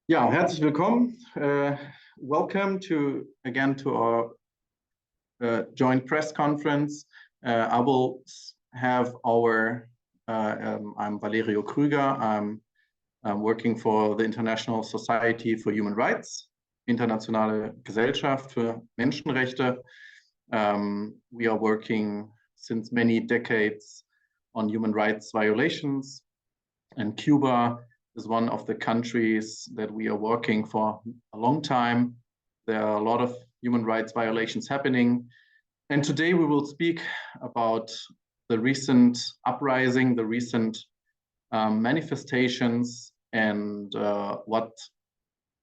Ja, herzlich willkommen. Welcome to our joint press conference. I will have I'm Valerio Krüger. I'm working for the International Society for Human Rights, Internationale Gesellschaft für Menschenrechte. We are working since many decades on human rights violations, and Cuba is one of the countries that we are working for a long time. There are a lot of human rights violations happening. And today we will speak about the recent uprising, the recent manifestations, and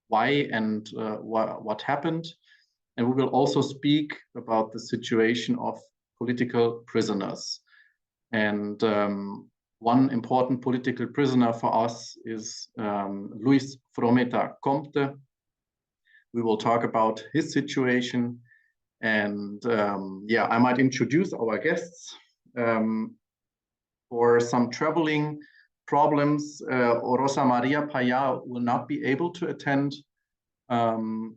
why and what happened. And we will also speak about the situation of political prisoners. And one important political prisoner for us is Luis Frometa Compte. We will talk about his situation. And I might introduce our guests. For some traveling problems, Rosa Maria Payá will not be able to attend. But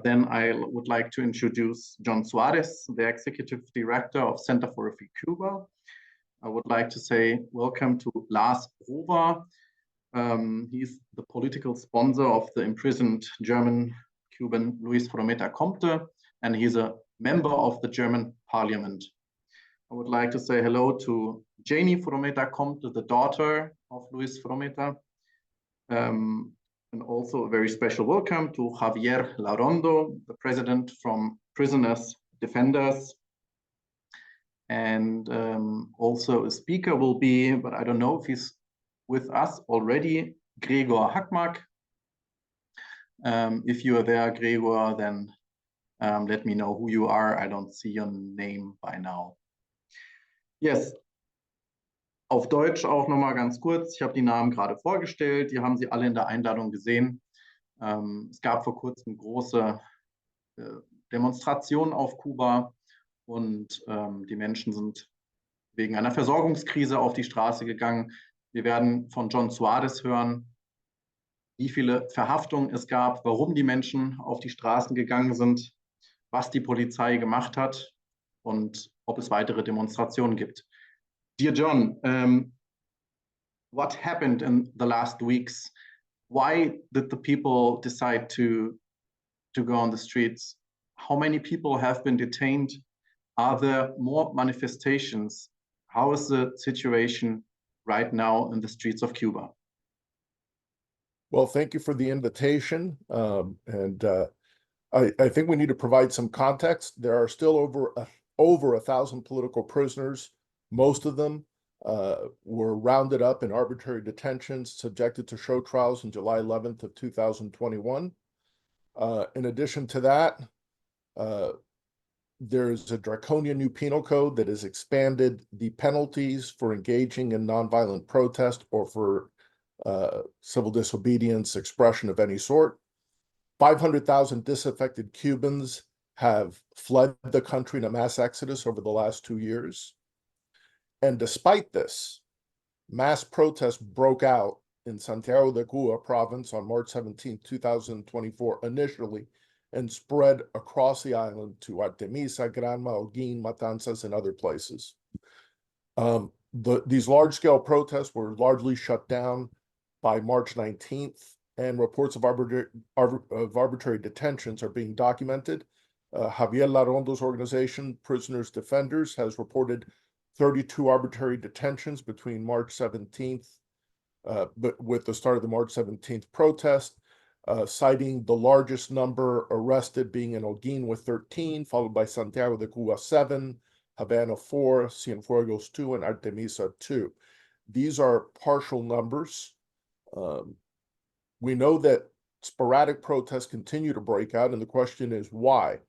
then I would like to introduce John Suarez, the Executive Director of Center for a Free Cuba. I would like to say welcome to Lars Rover. He's the political sponsor of the imprisoned German-Cuban Luis Frometa Compte, and he's a member of the German parliament. I would like to say hello to Janie Frometa Compte, the daughter of Luis Frometa. And also a very special welcome to Javier Larondo, the president from Prisoners Defenders. And also a speaker will be, but I don't know if he's with us already, Gregor Hackmark. If you are there, Gregor, then let me know who you are. I don't see your name by now. Yes, auf Deutsch auch nochmal ganz kurz. Ich habe die Namen gerade vorgestellt. Die haben Sie alle in der Einladung gesehen. Es gab vor kurzem große Demonstrationen auf Kuba. Und die Menschen sind wegen einer Versorgungskrise auf die Straße gegangen. Wir werden von John Suarez hören, wie viele Verhaftungen es gab, warum die Menschen auf die Straßen gegangen sind, was die Polizei gemacht hat und ob es weitere Demonstrationen gibt. Dear John, what happened in the last weeks? Why did the people decide to go on the streets? How many people have been detained? Are there more manifestations? How is the situation right now in the streets of Cuba? Well, thank you for the invitation. I think we need to provide some context. There are still over 1,000 political prisoners. Most of them were rounded up in arbitrary detentions, subjected to show trials on July 11th of 2021. In addition to that, there's a draconian new penal code that has expanded the penalties for engaging in nonviolent protest or for civil disobedience, expression of any sort. 500,000 disaffected Cubans have fled the country in a mass exodus over the last 2 years. And despite this, mass protests broke out in Santiago de Cuba province on March 17, 2024, initially, and spread across the island to Artemisa, Granma, Holguín, Matanzas, and other places. These large-scale protests were largely shut down by March 19th, and reports of arbitrary detentions are being documented. Javier Larondo's organization, Prisoners Defenders, has reported 32 arbitrary detentions between March 17th, but with the start of the March 17th protest, citing the largest number arrested being in Holguín with 13, followed by Santiago de Cuba 7, Havana 4, Cienfuegos 2, and Artemisa 2. These are partial numbers. We know that sporadic protests continue to break out, and the question is why?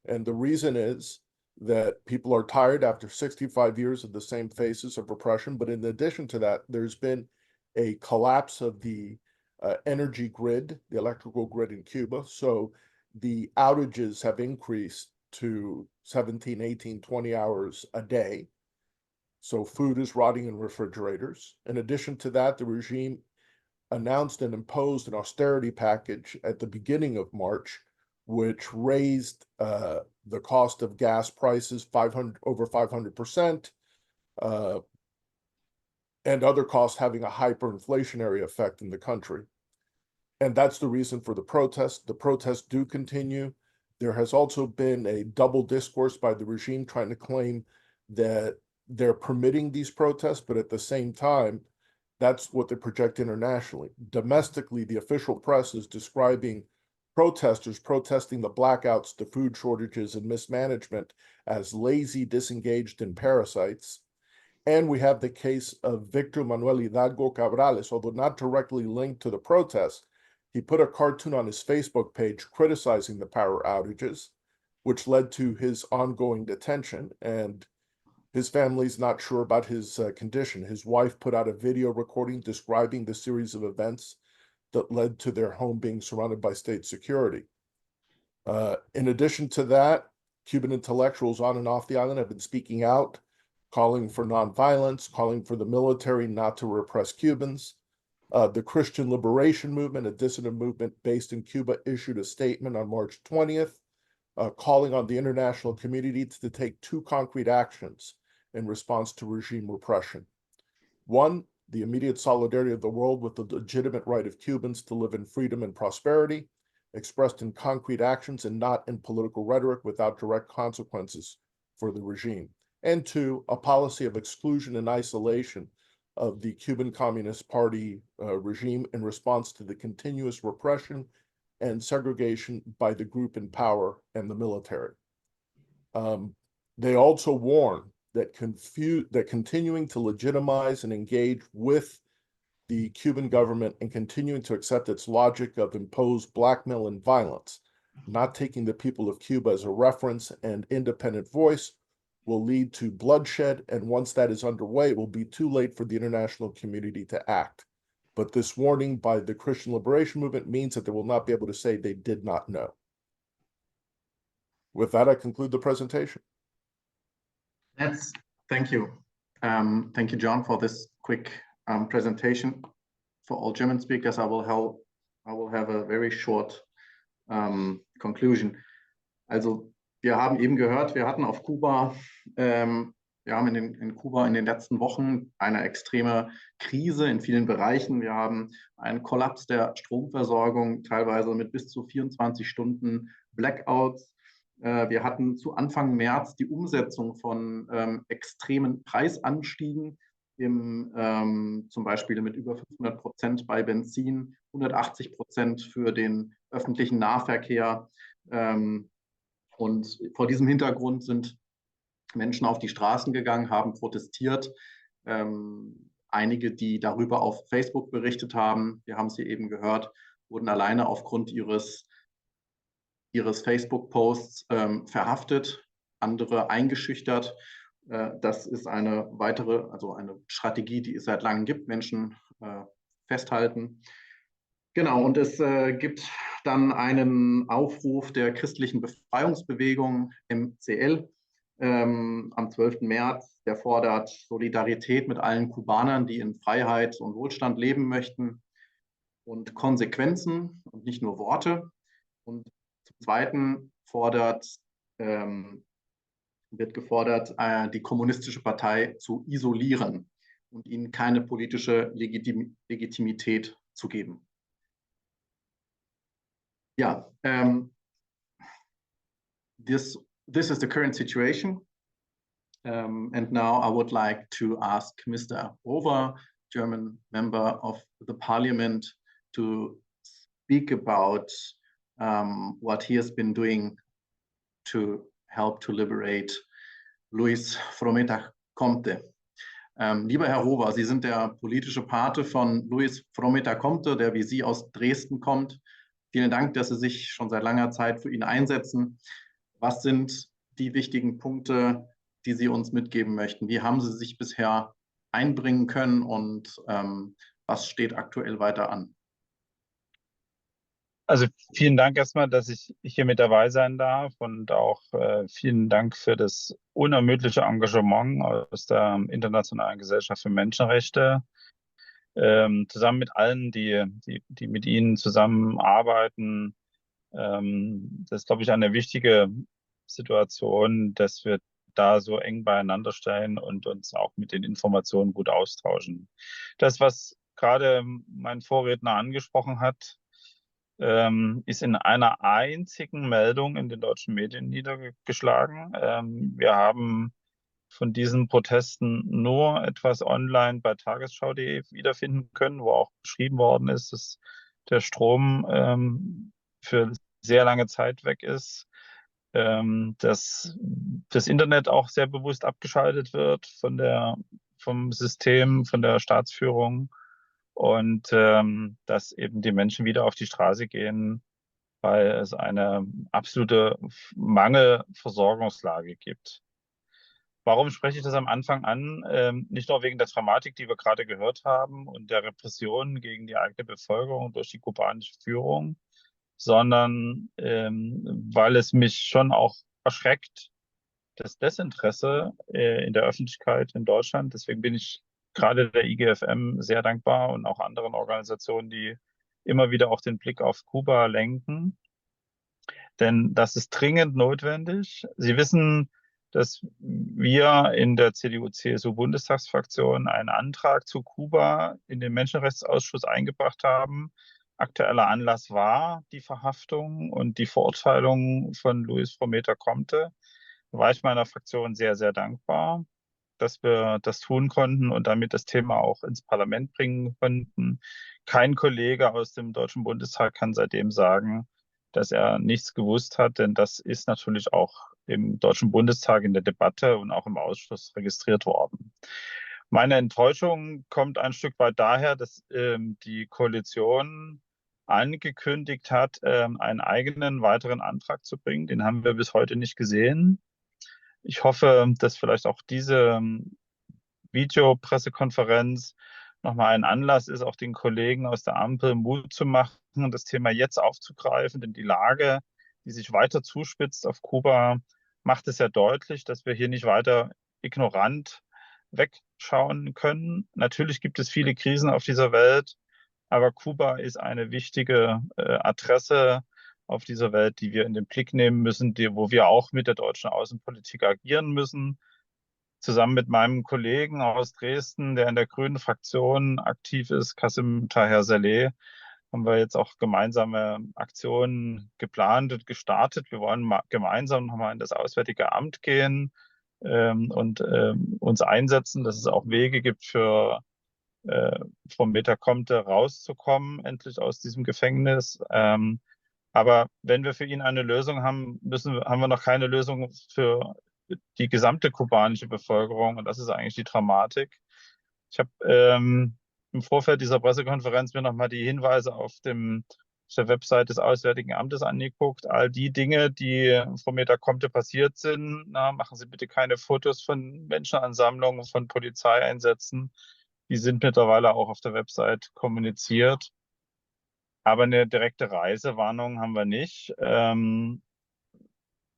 And the reason is that people are tired after 65 years of the same faces of repression. But in addition to that, there's been a collapse of the energy grid, the electrical grid in Cuba. So the outages have increased to 17, 18, 20 hours a day. So food is rotting in refrigerators. In addition to that, the regime announced and imposed an austerity package at the beginning of March, which raised the cost of gas prices over 500%, and other costs having a hyperinflationary effect in the country. And that's the reason for the protests. The protests do continue. There has also been a double discourse by the regime trying to claim that they're permitting these protests, but at the same time, that's what they project internationally. Domestically, the official press is describing protesters protesting the blackouts, the food shortages, and mismanagement as lazy, disengaged, and parasites. And we have the case of Victor Manuel Hidalgo Cabrales, although not directly linked to the protests. He put a cartoon on his Facebook page criticizing the power outages, which led to his ongoing detention, and his family's not sure about his condition. His wife put out a video recording describing the series of events that led to their home being surrounded by state security. In addition to that, Cuban intellectuals on and off the island have been speaking out, calling for nonviolence, calling for the military not to repress Cubans. The Christian Liberation Movement, a dissident movement based in Cuba, issued a statement on March 20th, calling on the international community to take two concrete actions in response to regime repression. One, the immediate solidarity of the world with the legitimate right of Cubans to live in freedom and prosperity, expressed in concrete actions and not in political rhetoric without direct consequences for the regime. And two, a policy of exclusion and isolation of the Cuban Communist Party regime in response to the continuous repression and segregation by the group in power and the military. They also warn that continuing to legitimize and engage with the Cuban government and continuing to accept its logic of imposed blackmail and violence, not taking the people of Cuba as a reference and independent voice, will lead to bloodshed, and once that is underway, it will be too late for the international community to act. But this warning by the Christian Liberation Movement means that they will not be able to say they did not know. With that, I conclude the presentation. Thank you. Thank you, John, for this quick presentation. For all German speakers, I will have a very short conclusion. Also, wir haben eben gehört, wir hatten auf Kuba, wir haben in Kuba in den letzten Wochen eine extreme Krise in vielen Bereichen. Wir haben einen Kollaps der Stromversorgung, teilweise mit bis zu 24 Stunden Blackouts. Wir hatten zu Anfang März die Umsetzung von extremen Preisanstiegen, zum Beispiel mit über 500% bei Benzin, 180% für den öffentlichen Nahverkehr. Und vor diesem Hintergrund sind Menschen auf die Straßen gegangen, haben protestiert. Einige, die darüber auf Facebook berichtet haben, wir haben sie eben gehört, wurden alleine aufgrund ihres Facebook-Posts verhaftet, andere eingeschüchtert. Das ist eine weitere, also eine Strategie, die es seit langem gibt, Menschen festhalten. Genau, und es gibt dann einen Aufruf der christlichen Befreiungsbewegung MCL am 12. März, der fordert Solidarität mit allen Kubanern, die in Freiheit und Wohlstand leben möchten, und Konsequenzen und nicht nur Worte. Und zum Zweiten wird gefordert, die kommunistische Partei zu isolieren und ihnen keine politische Legitimität zu geben. Yeah, this is the current situation. And now I would like to ask Mr. Over, German member of the parliament, to speak about what he has been doing to help to liberate Luis Frometa Comte. Lieber Herr Rover, Sie sind der politische Pate von Luis Frometa Comte, der wie Sie aus Dresden kommt. Vielen Dank, dass Sie sich schon seit langer Zeit für ihn einsetzen. Was sind die wichtigen Punkte, die Sie uns mitgeben möchten? Wie haben Sie sich bisher einbringen können und was steht aktuell weiter an? Also vielen Dank erstmal, dass ich hier mit dabei sein darf, und auch vielen Dank für das unermüdliche Engagement aus der Internationalen Gesellschaft für Menschenrechte. zusammen mit allen, die mit ihnen zusammenarbeiten. Das ist, glaube ich, eine wichtige Situation, dass wir da so eng beieinander stehen und uns auch mit den Informationen gut austauschen. Das, was gerade mein Vorredner angesprochen hat, ist in einer einzigen Meldung in den deutschen Medien niedergeschlagen. Wir haben von diesen Protesten nur etwas online bei tagesschau.de wiederfinden können, wo auch beschrieben worden ist, dass der Strom für sehr lange Zeit weg ist, dass das Internet auch sehr bewusst abgeschaltet wird vom System, von der Staatsführung und dass eben die Menschen wieder auf die Straße gehen, weil es eine absolute Mangelversorgungslage gibt. Warum spreche ich das am Anfang an? Nicht nur wegen der Dramatik, die wir gerade gehört haben und der Repression gegen die eigene Bevölkerung durch die kubanische Führung, sondern weil es mich schon auch erschreckt, das Desinteresse in der Öffentlichkeit in Deutschland. Deswegen bin ich gerade der IGFM sehr dankbar und auch anderen Organisationen, die immer wieder auch den Blick auf Kuba lenken. Denn das ist dringend notwendig. Sie wissen, dass wir in der CDU-CSU-Bundestagsfraktion einen Antrag zu Kuba in den Menschenrechtsausschuss eingebracht haben. Aktueller Anlass war die Verhaftung und die Verurteilung von Luis Frometa Comte. Da war ich meiner Fraktion sehr, sehr dankbar, dass wir das tun konnten und damit das Thema auch ins Parlament bringen konnten. Kein Kollege aus dem Deutschen Bundestag kann seitdem sagen, dass er nichts gewusst hat, denn das ist natürlich auch im Deutschen Bundestag in der Debatte und auch im Ausschuss registriert worden. Meine Enttäuschung kommt ein Stück weit daher, dass die Koalition angekündigt hat, einen eigenen weiteren Antrag zu bringen. Den haben wir bis heute nicht gesehen. Ich hoffe, dass vielleicht auch diese Videopressekonferenz nochmal ein Anlass ist, auch den Kollegen aus der Ampel Mut zu machen, das Thema jetzt aufzugreifen, denn die Lage, die sich weiter zuspitzt auf Kuba, macht es ja deutlich, dass wir hier nicht weiter ignorant wegschauen können. Natürlich gibt es viele Krisen auf dieser Welt, aber Kuba ist eine wichtige Adresse auf dieser Welt, die wir in den Blick nehmen müssen, wo wir auch mit der deutschen Außenpolitik agieren müssen. Zusammen mit meinem Kollegen aus Dresden, der in der Grünen Fraktion aktiv ist, Kasim Taher-Saleh, haben wir jetzt auch gemeinsame Aktionen geplant und gestartet. Wir wollen gemeinsam nochmal in das Auswärtige Amt gehen und uns einsetzen, dass es auch Wege gibt für vom Metacomte rauszukommen, endlich aus diesem Gefängnis. Aber wenn wir für ihn eine Lösung haben, haben wir noch keine Lösung für die gesamte kubanische Bevölkerung. Und das ist eigentlich die Dramatik. Ich habe im Vorfeld dieser Pressekonferenz mir nochmal die Hinweise auf der Website des Auswärtigen Amtes angeguckt. All die Dinge, die vom Metacomte passiert sind, machen Sie bitte keine Fotos von Menschenansammlungen, von Polizeieinsätzen. Die sind mittlerweile auch auf der Website kommuniziert. Aber eine direkte Reisewarnung haben wir nicht.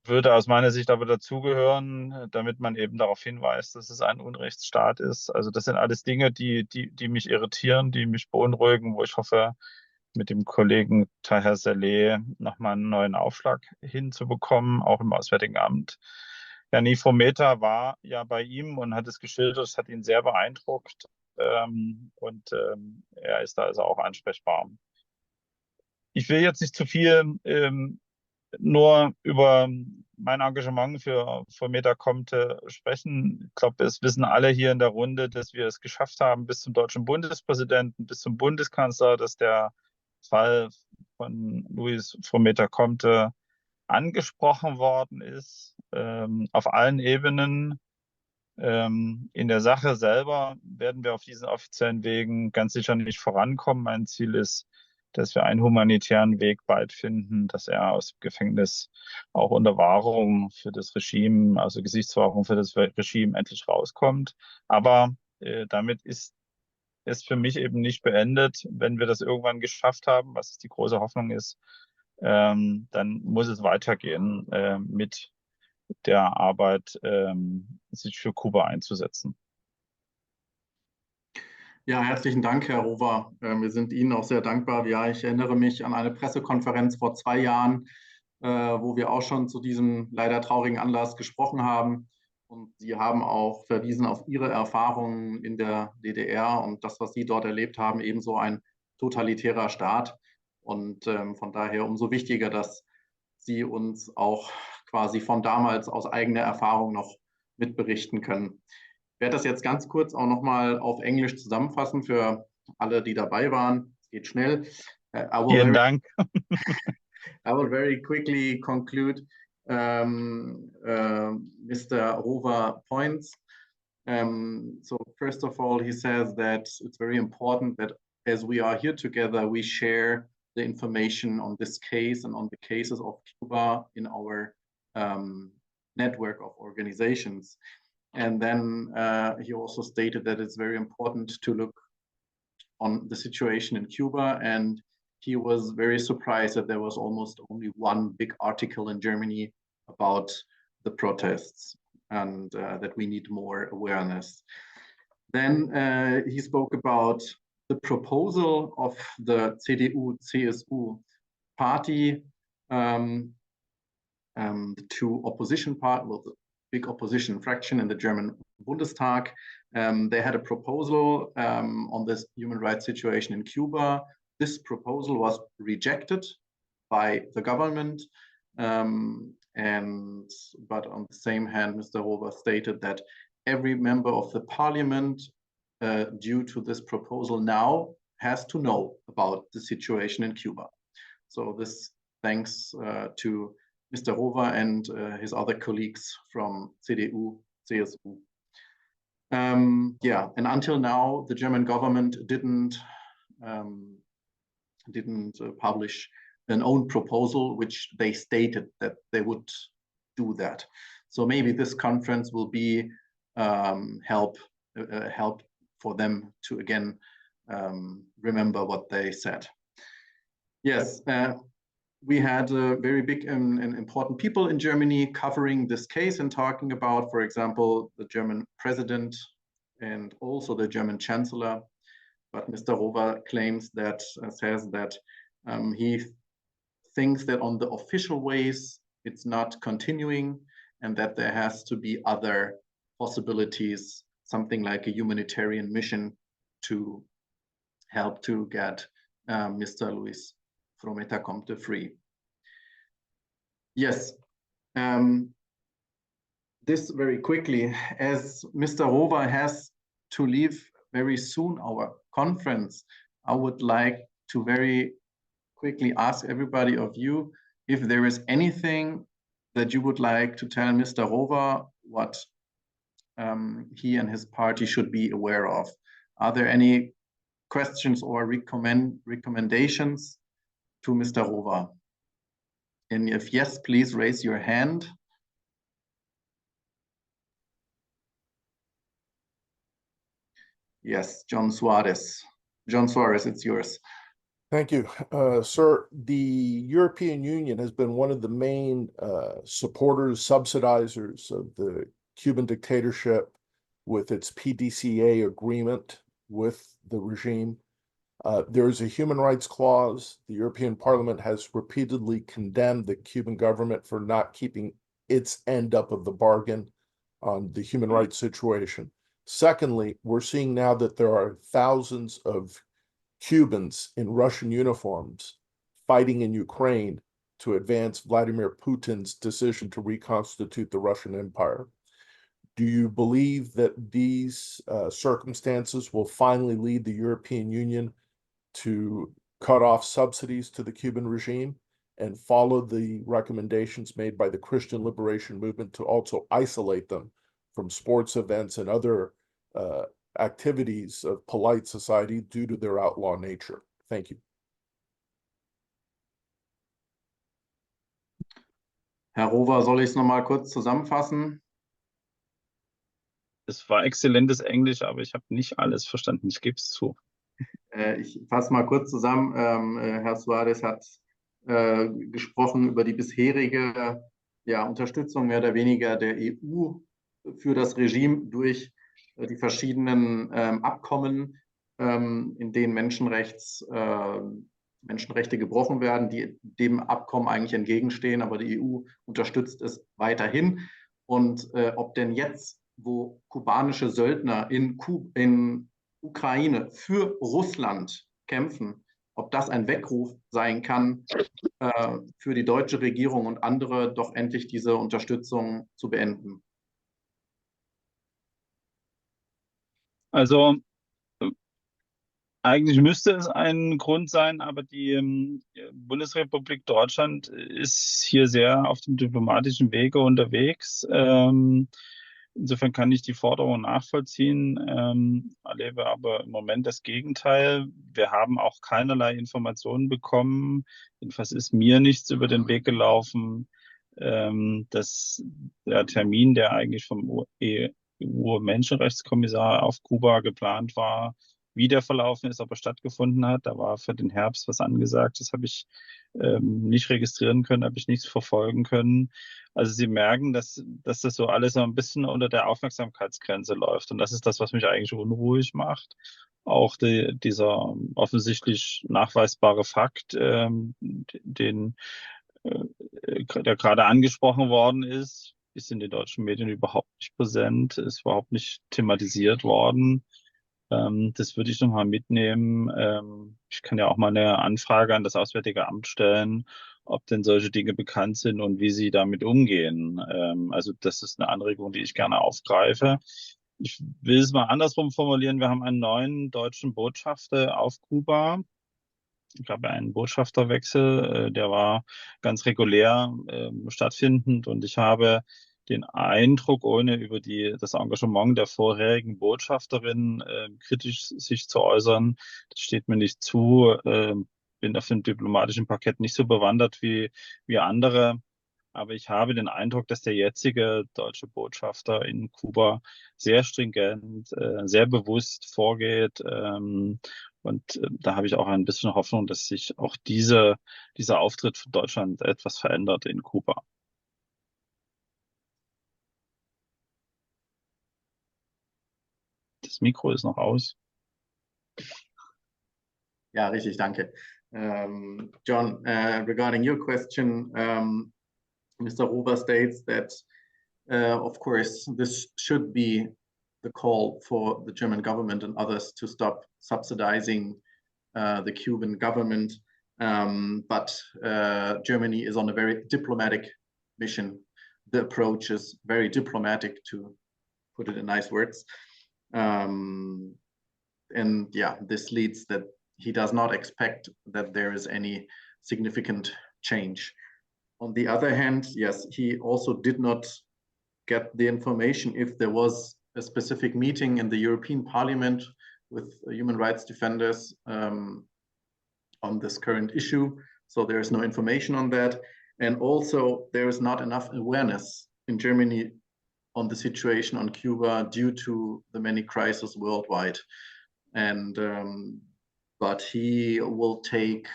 Würde aus meiner Sicht aber dazugehören, damit man eben darauf hinweist, dass es ein Unrechtsstaat ist. Also das sind alles Dinge, die mich irritieren, die mich beunruhigen, wo ich hoffe, mit dem Kollegen Taher Saleh nochmal einen neuen Aufschlag hinzubekommen, auch im Auswärtigen Amt. Ja, Frometa war ja bei ihm und hat es geschildert, es hat ihn sehr beeindruckt. Er ist da also auch ansprechbar. Ich will jetzt nicht zu viel nur über mein Engagement für Metacomte sprechen. Ich glaube, es wissen alle hier in der Runde, dass wir es geschafft haben, bis zum deutschen Bundespräsidenten, bis zum Bundeskanzler, dass der Fall von Luis Frometa Comte angesprochen worden ist, auf allen Ebenen. In der Sache selber werden wir auf diesen offiziellen Wegen ganz sicher nicht vorankommen. Mein Ziel ist, dass wir einen humanitären Weg bald finden, dass er aus dem Gefängnis auch unter Wahrung für das Regime, also Gesichtswahrung für das Regime endlich rauskommt. Aber damit ist es für mich eben nicht beendet. Wenn wir das irgendwann geschafft haben, was die große Hoffnung ist, dann muss es weitergehen mit der Arbeit, sich für Kuba einzusetzen. Ja, herzlichen Dank, Herr Rover. Wir sind Ihnen auch sehr dankbar. Ja, ich erinnere mich an eine Pressekonferenz vor 2 Jahren, wo wir auch schon zu diesem leider traurigen Anlass gesprochen haben. Und Sie haben auch verwiesen auf Ihre Erfahrungen in der DDR und das, was Sie dort erlebt haben, ebenso ein totalitärer Staat. Und von daher umso wichtiger, dass Sie uns auch quasi von damals aus eigener Erfahrung noch mitberichten können. Ich werde das jetzt ganz kurz auch nochmal auf Englisch zusammenfassen für alle, die dabei waren. Es geht schnell. Vielen Dank. I will very quickly conclude Mr. Rover points. So first of all, he says that it's very important that as we are here together, we share the information on this case and on the cases of Cuba in our network of organizations. And then he also stated that it's very important to look on the situation in Cuba, and he was very surprised that there was almost only one big article in Germany about the protests and that we need more awareness. Then he spoke about the proposal of the CDU-CSU party, the two opposition parties, well, the big opposition fraction in the German Bundestag. They had a proposal on this human rights situation in Cuba. This proposal was rejected by the government. But on the same hand, Mr. Rover stated that every member of the parliament, due to this proposal now, has to know about the situation in Cuba. So this thanks to Mr. Rover and his other colleagues from CDU, CSU. Yeah, and until now, the German government didn't publish an own proposal, which they stated that they would do that. So maybe this conference will be help for them to again remember what they said. Yes, we had very big and important people in Germany covering this case and talking about, for example, the German president and also the German chancellor. But Mr. Rover claims that, says that he thinks that on the official ways, it's not continuing and that there has to be other possibilities, something like a humanitarian mission to help to get Mr. Luis Frometa Comte free. Yes, this very quickly, as Mr. Rover has to leave very soon our conference, I would like to very quickly ask everybody of you if there is anything that you would like to tell Mr. Rover what he and his party should be aware of. Are there any questions or recommendations to Mr. Rover? And if yes, please raise your hand. Yes, John Suarez. John Suarez, it's yours. Thank you, sir. The European Union has been one of the main supporters, subsidizers of the Cuban dictatorship with its PDCA agreement with the regime. There is a human rights clause. The European Parliament has repeatedly condemned the Cuban government for not keeping its end up of the bargain on the human rights situation. Secondly, we're seeing now that there are thousands of Cubans in Russian uniforms fighting in Ukraine to advance Vladimir Putin's decision to reconstitute the Russian Empire. Do you believe that these circumstances will finally lead the European Union to cut off subsidies to the Cuban regime and follow the recommendations made by the Christian Liberation Movement to also isolate them from sports events and other activities of polite society due to their outlaw nature? Thank you. Herr Rover, soll ich es nochmal kurz zusammenfassen? Es war exzellentes Englisch, aber ich habe nicht alles verstanden. Ich gebe es zu. Ich fasse mal kurz zusammen. Herr Suarez hat gesprochen über die bisherige Unterstützung mehr oder weniger der EU für das Regime durch die verschiedenen Abkommen, in denen Menschenrechte gebrochen werden, die dem Abkommen eigentlich entgegenstehen, aber die EU unterstützt es weiterhin. Und ob denn jetzt, wo kubanische Söldner in Ukraine für Russland kämpfen, ob das ein Weckruf sein kann, für die deutsche Regierung und andere doch endlich diese Unterstützung zu beenden. Also eigentlich müsste es ein Grund sein, aber die Bundesrepublik Deutschland ist hier sehr auf dem diplomatischen Wege unterwegs. Insofern kann ich die Forderung nachvollziehen, erlebe aber im Moment das Gegenteil. Wir haben auch keinerlei Informationen bekommen. Jedenfalls ist mir nichts über den Weg gelaufen, dass der Termin, der eigentlich vom EU-Menschenrechtskommissar auf Kuba geplant war, wie der verlaufen ist, ob er stattgefunden hat. Da war für den Herbst was angesagt. Das habe ich nicht registrieren können, habe ich nichts verfolgen können. Also Sie merken, dass das so alles so ein bisschen unter der Aufmerksamkeitsgrenze läuft. Und das ist das, was mich eigentlich unruhig macht. Auch dieser offensichtlich nachweisbare Fakt, der gerade angesprochen worden ist in den deutschen Medien überhaupt nicht präsent, ist überhaupt nicht thematisiert worden. Das würde ich nochmal mitnehmen. Ich kann ja auch mal eine Anfrage an das Auswärtige Amt stellen, ob denn solche Dinge bekannt sind und wie sie damit umgehen. Also das ist eine Anregung, die ich gerne aufgreife. Ich will es mal andersrum formulieren. Wir haben einen neuen deutschen Botschafter auf Kuba. Ich glaube, einen Botschafterwechsel, der war ganz regulär stattfindend und ich habe den Eindruck, ohne über das Engagement der vorherigen Botschafterin kritisch sich zu äußern, das steht mir nicht zu, bin auf dem diplomatischen Parkett nicht so bewandert wie andere. Aber ich habe den Eindruck, dass der jetzige deutsche Botschafter in Kuba sehr stringent, sehr bewusst vorgeht. Und da habe ich auch ein bisschen Hoffnung, dass sich auch dieser Auftritt von Deutschland etwas verändert in Kuba. Das Mikro ist noch aus. Ja, richtig, danke. John, regarding your question, Mr. Ruber states that, of course, this should be the call for the German government and others to stop subsidizing the Cuban government. But Germany is on a very diplomatic mission. The approach is very diplomatic, to put it in nice words. And yeah, this leads that he does not expect that there is any significant change. On the other hand, yes, he also did not get the information if there was a specific meeting in the European Parliament with human rights defenders on this current issue. So there is no information on that. And also there is not enough awareness in Germany on the situation on Cuba due to the many crises worldwide. And but he will take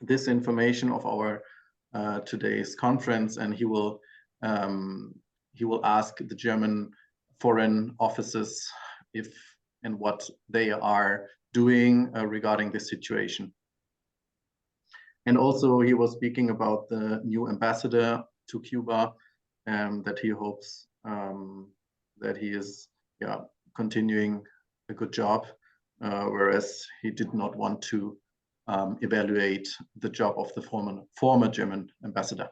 this information of our today's conference, and he will ask the German foreign offices if and what they are doing regarding this situation. And also he was speaking about the new ambassador to Cuba, that he hopes that he is continuing a good job, whereas he did not want to evaluate the job of the former German ambassador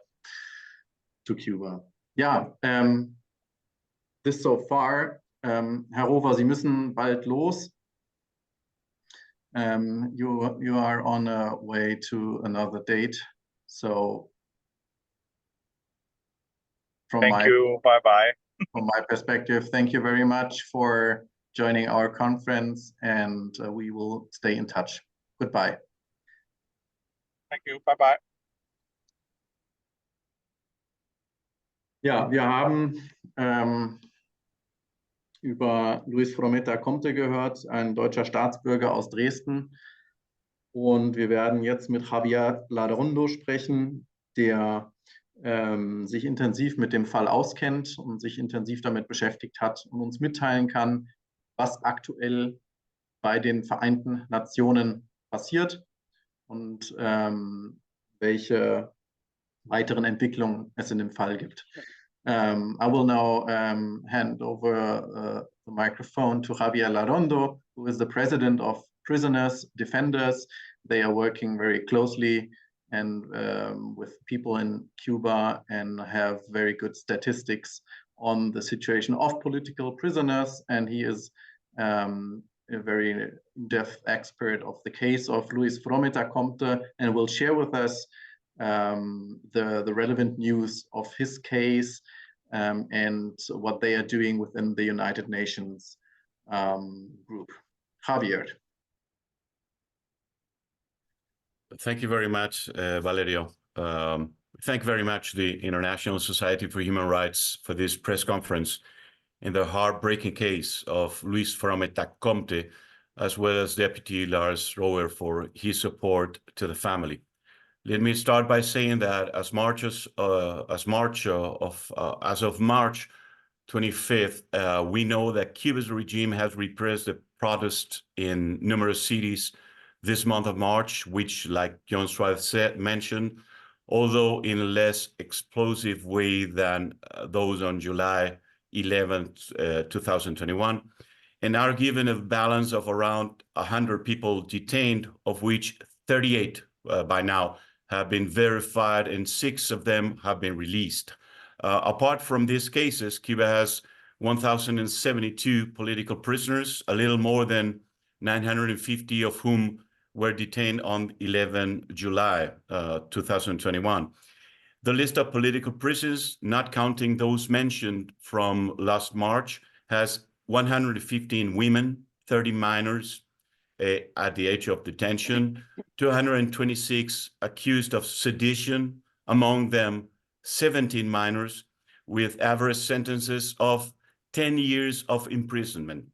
to Cuba. Ja, this so far. Herr Rover, Sie müssen bald los. You are on a way to another date. So Thank you. Bye-bye. From my perspective, thank you very much for joining our conference, and we will stay in touch. Goodbye. Thank you. Bye-bye. Ja, wir haben über Luis Frometa Comte gehört, ein deutscher Staatsbürger aus Dresden. Und wir werden jetzt mit Javier Ladrondo sprechen, der sich intensiv mit dem Fall auskennt und sich intensiv damit beschäftigt hat und uns mitteilen kann, was aktuell bei den Vereinten Nationen passiert und welche weiteren Entwicklungen es in dem Fall gibt. I will now hand over the microphone to Javier Larrondo, who is the president of Prisoners Defenders. They are working very closely and with people in Cuba and have very good statistics on the situation of political prisoners. And he is a very in-depth expert of the case of Luis Frometa Comte and will share with us the relevant news of his case and what they are doing within the United Nations group. Javier. Thank you very much, Valerio. Thank very much the International Society for Human Rights for this press conference in the heartbreaking case of Luis Frometa Comte, as well as Deputy Lars Roer for his support to the family. Let me start by saying that as of March 25th, we know that Cuba's regime has repressed the protests in numerous cities this month of March, which, like John Suarez mentioned, although in a less explosive way than those on July 11th, 2021, and are given a balance of around 100 people detained, of which 38 by now have been verified and 6 of them have been released. Apart from these cases, Cuba has 1,072 political prisoners, a little more than 950 of whom were detained on 11 July 2021. The list of political prisoners, not counting those mentioned from last March, has 115 women, 30 minors at the age of detention, 226 accused of sedition, among them 17 minors, with average sentences of 10 years of imprisonment.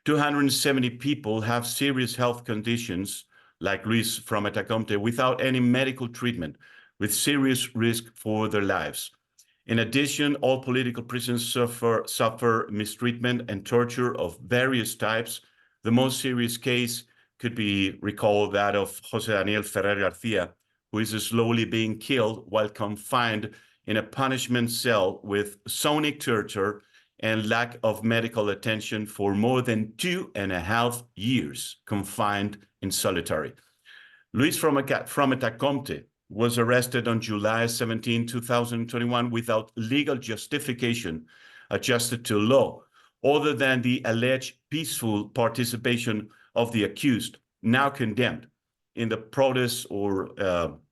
270 people have serious health conditions, like Luis Frometa Comte, without any medical treatment, with serious risk for their lives. In addition, all political prisoners suffer mistreatment and torture of various types. The most serious case could be recalled that of José Daniel Ferrer García, who is slowly being killed while confined in a punishment cell with sonic torture and lack of medical attention for more than 2.5 years confined in solitary. Luis Frometa Comte was arrested on July 17, 2021 without legal justification adjusted to law, other than the alleged peaceful participation of the accused, now condemned, in the protests or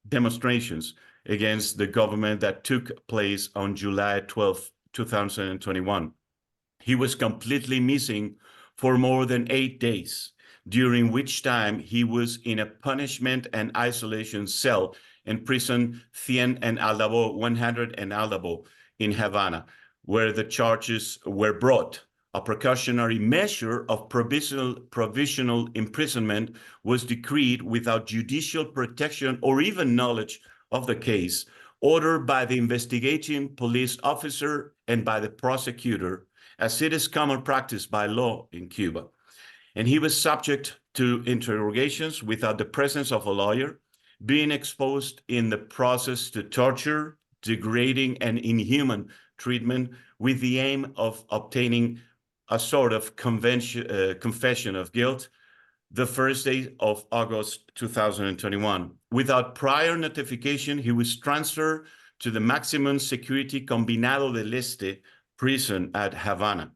demonstrations against the government that took place on July 12, 2021. He was completely missing for more than 8 days, during which time he was in a punishment and isolation cell in prison 100 and Aldabo in Havana, where the charges were brought. A precautionary measure of provisional imprisonment was decreed without judicial protection or even knowledge of the case, ordered by the investigating police officer and by the prosecutor, as it is common practice by law in Cuba. And he was subject to interrogations without the presence of a lawyer, being exposed in the process to torture, degrading and inhuman treatment with the aim of obtaining a sort of confession of guilt the first day of August 2021. Without prior notification, he was transferred to the maximum security Combinado del Este prison at Havana.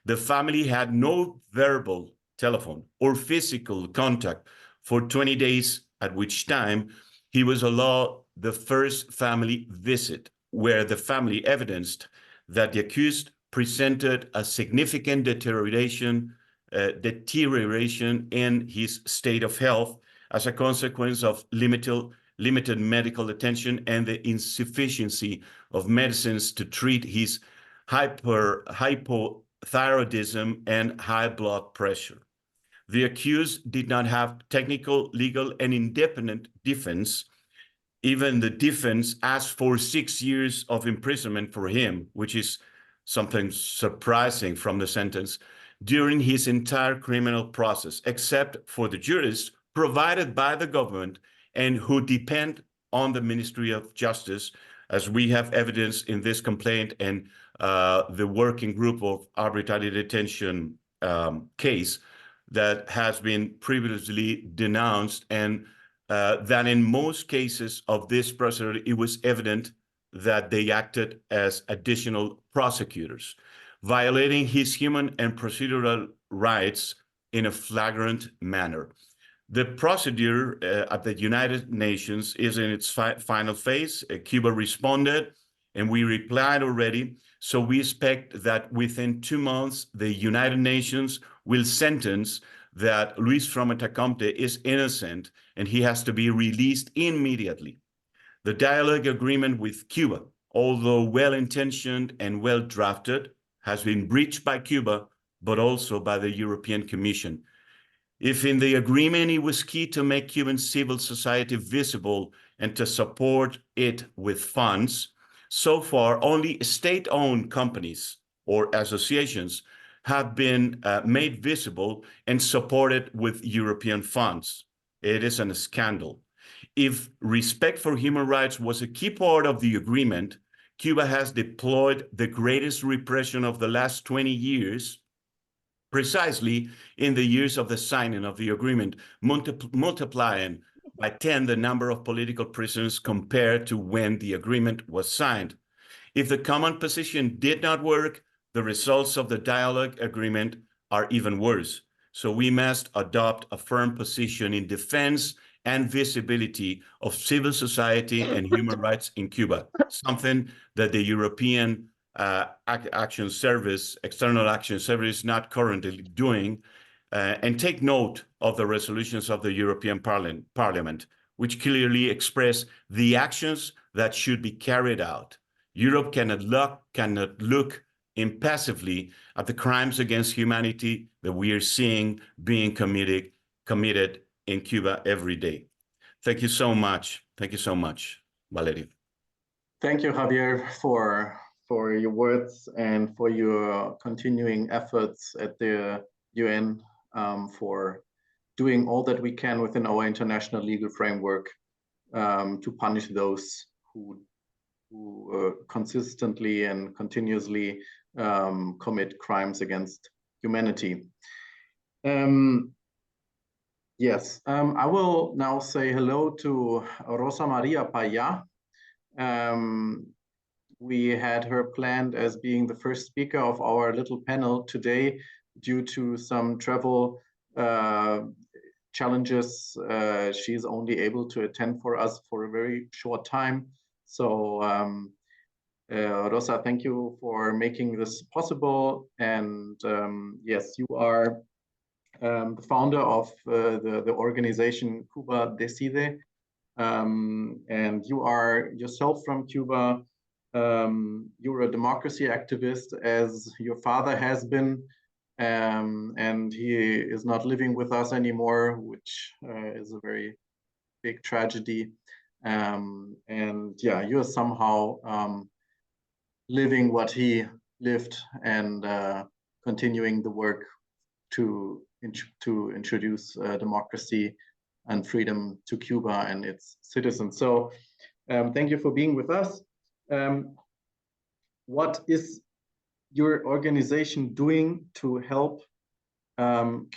The family had no verbal, telephone, or physical contact for 20 days, at which time he was allowed the first family visit, where the family evidenced that the accused presented a significant deterioration in his state of health as a consequence of limited medical attention and the insufficiency of medicines to treat his hypothyroidism and high blood pressure. The accused did not have technical, legal, and independent defense. Even the defense asked for 6 years of imprisonment for him, which is something surprising from the sentence, during his entire criminal process, except for the jurists provided by the government and who depend on the Ministry of Justice, as we have evidence in this complaint and the working group of arbitrary detention case that has been previously denounced, and that in most cases of this procedure, it was evident that they acted as additional prosecutors, violating his human and procedural rights in a flagrant manner. The procedure at the United Nations is in its final phase. Cuba responded, and we replied already. So we expect that within 2 months, the United Nations will sentence that Luis Frometa-Comte is innocent and he has to be released immediately. The dialogue agreement with Cuba, although well-intentioned and well-drafted, has been breached by Cuba, but also by the European Commission. If in the agreement it was key to make Cuban civil society visible and to support it with funds, so far only state-owned companies or associations have been made visible and supported with European funds. It is a scandal. If respect for human rights was a key part of the agreement, Cuba has deployed the greatest repression of the last 20 years, precisely in the years of the signing of the agreement, multiplying by 10 the number of political prisoners compared to when the agreement was signed. If the common position did not work, the results of the dialogue agreement are even worse. So we must adopt a firm position in defense and visibility of civil society and human rights in Cuba, something that the European Action Service, External Action Service, is not currently doing, and take note of the resolutions of the European Parliament, which clearly express the actions that should be carried out. Europe cannot look impassively at the crimes against humanity that we are seeing being committed in Cuba every day. Thank you so much. Thank you so much, Valerio. Thank you, Javier, for your words and for your continuing efforts at the UN for doing all that we can within our international legal framework to punish those who consistently and continuously commit crimes against humanity. Yes, I will now say hello to Rosa Maria Paya. We had her planned as being the first speaker of our little panel today. Due to some travel challenges, she's only able to attend for us for a very short time. So Rosa, thank you for making this possible. And yes, you are the founder of the organization Cuba Decide, and you are yourself from Cuba. You're a democracy activist, as your father has been, and he is not living with us anymore, which is a very big tragedy. And yeah, you're somehow living what he lived and continuing the work to introduce democracy and freedom to Cuba and its citizens. So thank you for being with us. What is your organization doing to help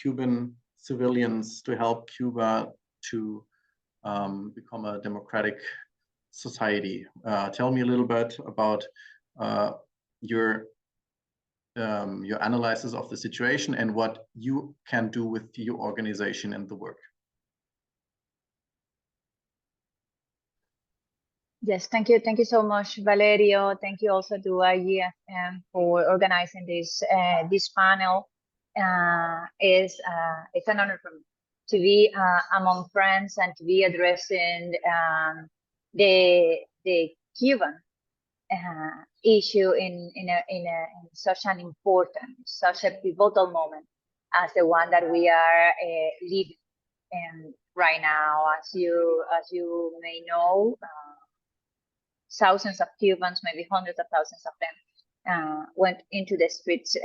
Cuban civilians, to help Cuba to become a democratic society? Tell me a little bit about your analysis of the situation and what you can do with your organization and the work. Yes, thank you. Thank you so much, Valerio. Thank you also to IGFM for organizing this panel. It's an honor for me to be among friends and to be addressing the Cuban issue in such an important, such a pivotal moment as the one that we are living in right now. As you may know, thousands of Cubans, maybe hundreds of thousands of them, went into the streets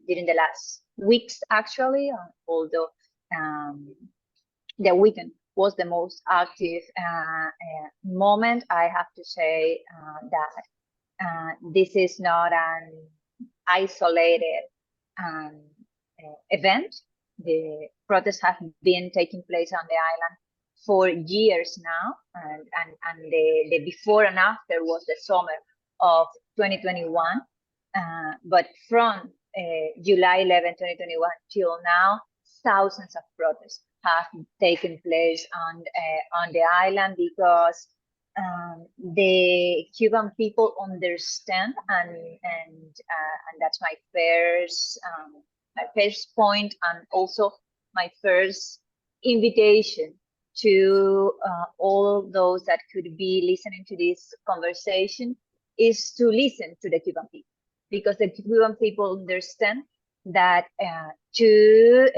during the last weeks, actually, although the weekend was the most active moment. I have to say that this is not an isolated event. The protests have been taking place on the island for years now, and the before and after was the summer of 2021. But from July 11, 2021 till now, thousands of protests have taken place on the island because the Cuban people understand, and that's my first point, and also my first invitation to all those that could be listening to this conversation, is to listen to the Cuban people, because the Cuban people understand that to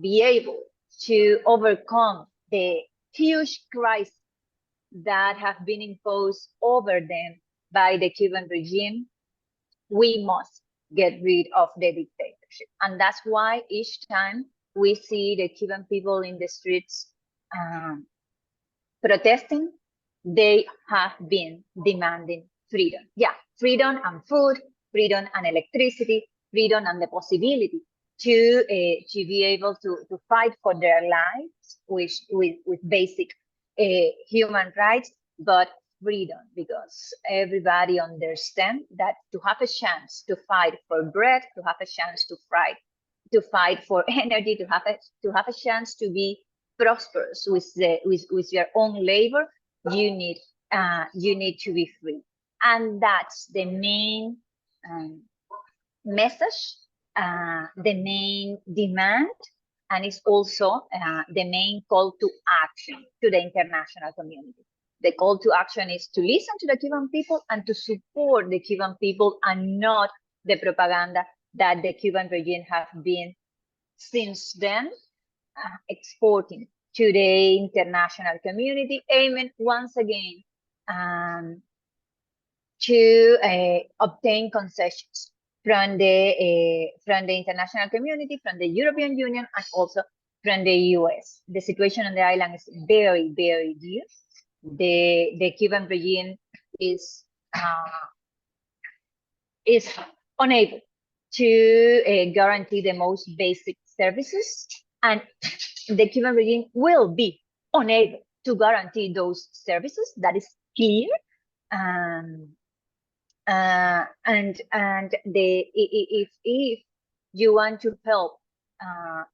be able to overcome the huge crisis that have been imposed over them by the Cuban regime, we must get rid of the dictatorship. And that's why each time we see the Cuban people in the streets protesting, they have been demanding freedom. Yeah, freedom and food, freedom and electricity, freedom and the possibility to be able to fight for their lives with basic human rights, but freedom, because everybody understands that to have a chance to fight for bread, to have a chance to fight for energy, to have a chance to be prosperous with your own labor, you need to be free. And that's the main message, the main demand, and it's also the main call to action to the international community. The call to action is to listen to the Cuban people and to support the Cuban people, and not the propaganda that the Cuban regime have been since then exporting to the international community, aiming once again to obtain concessions from the international community, from the European Union, and also from the US. The situation on the island is very, very dear. The Cuban regime is unable to guarantee the most basic services, and the Cuban regime will be unable to guarantee those services. That is clear. If you want to help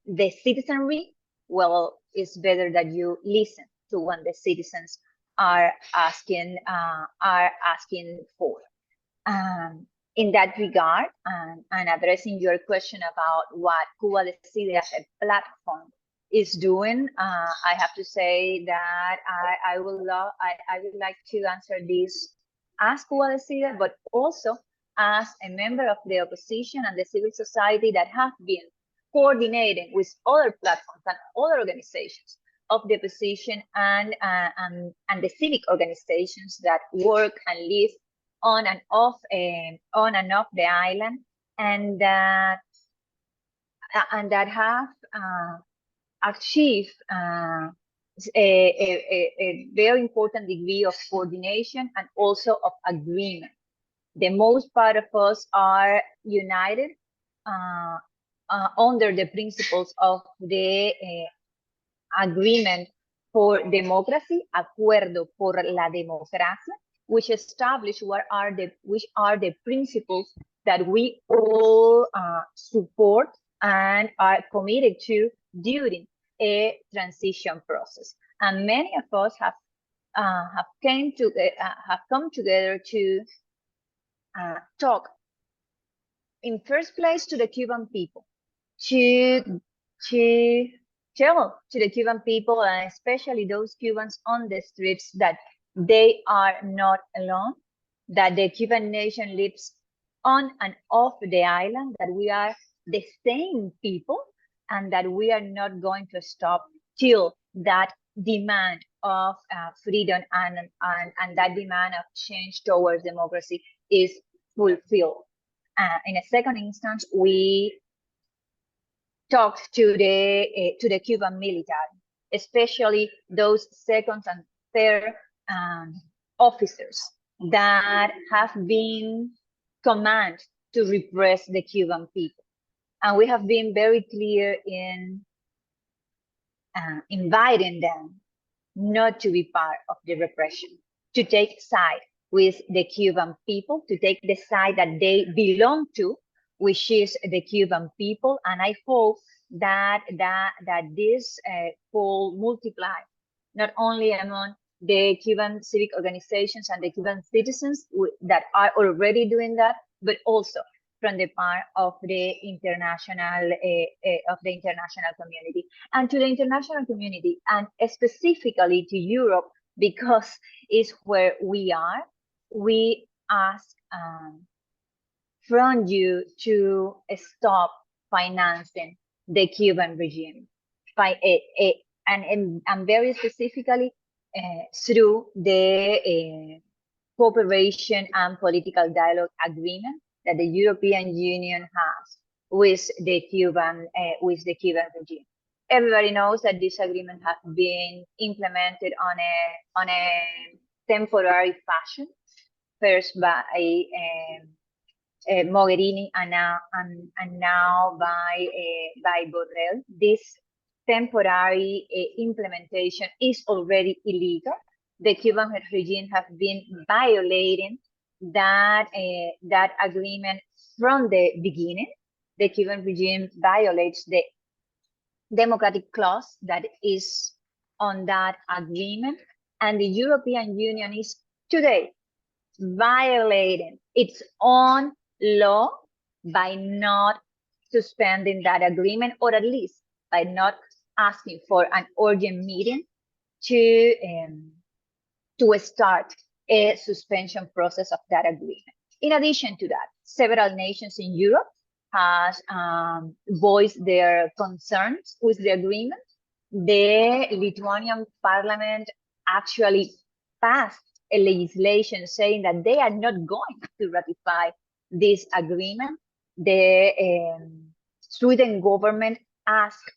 the citizenry, well, it's better that you listen to what the citizens are asking for. In that regard, and addressing your question about what Cuba Decide as a platform is doing, I have to say that I would like to answer this as Cuba Decide, but also as a member of the opposition and the civil society that have been coordinating with other platforms and other organizations of the opposition and the civic organizations that work and live on and off the island, and that have achieved a very important degree of coordination and also of agreement. The most part of us are united under the principles of the agreement for democracy, Acuerdo por la Democracia, which establish which are the principles that we all support and are committed to during a transition process. And many of us have come together to talk, in first place, to the Cuban people, to tell to the Cuban people, and especially those Cubans on the streets, that they are not alone, that the Cuban nation lives on and off the island, that we are the same people, and that we are not going to stop till that demand of freedom and that demand of change towards democracy is fulfilled. In a second instance, we talked to the Cuban military, especially those second and third officers that have been commanded to repress the Cuban people. And we have been very clear in inviting them not to be part of the repression, to take side with the Cuban people, to take the side that they belong to, which is the Cuban people. And I hope that this will multiply, not only among the Cuban civic organizations and the Cuban citizens that are already doing that, but also from the part of the international community. And to the international community, and specifically to Europe, because it's where we are, we ask from you to stop financing the Cuban regime, and very specifically through the cooperation and political dialogue agreement that the European Union has with the Cuban regime. Everybody knows that this agreement has been implemented on a temporary fashion, first by Mogherini and now by Borrell. This temporary implementation is already illegal. The Cuban regime has been violating that agreement from the beginning. The Cuban regime violates the democratic clause that is on that agreement, and the European Union is today violating its own law by not suspending that agreement, or at least by not asking for an urgent meeting to start a suspension process of that agreement. In addition to that, several nations in Europe has voiced their concerns with the agreement. The Lithuanian parliament actually passed a legislation saying that they are not going to ratify this agreement. The Sweden government asked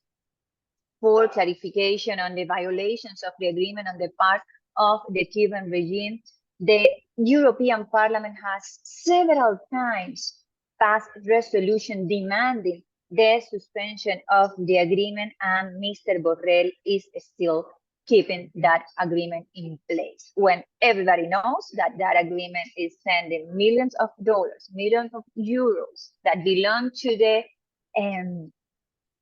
for clarification on the violations of the agreement on the part of the Cuban regime. The European Parliament has several times passed resolution demanding the suspension of the agreement, and Mr. Borrell is still keeping that agreement in place, when everybody knows that that agreement is sending millions of dollars, millions of euros that belong to the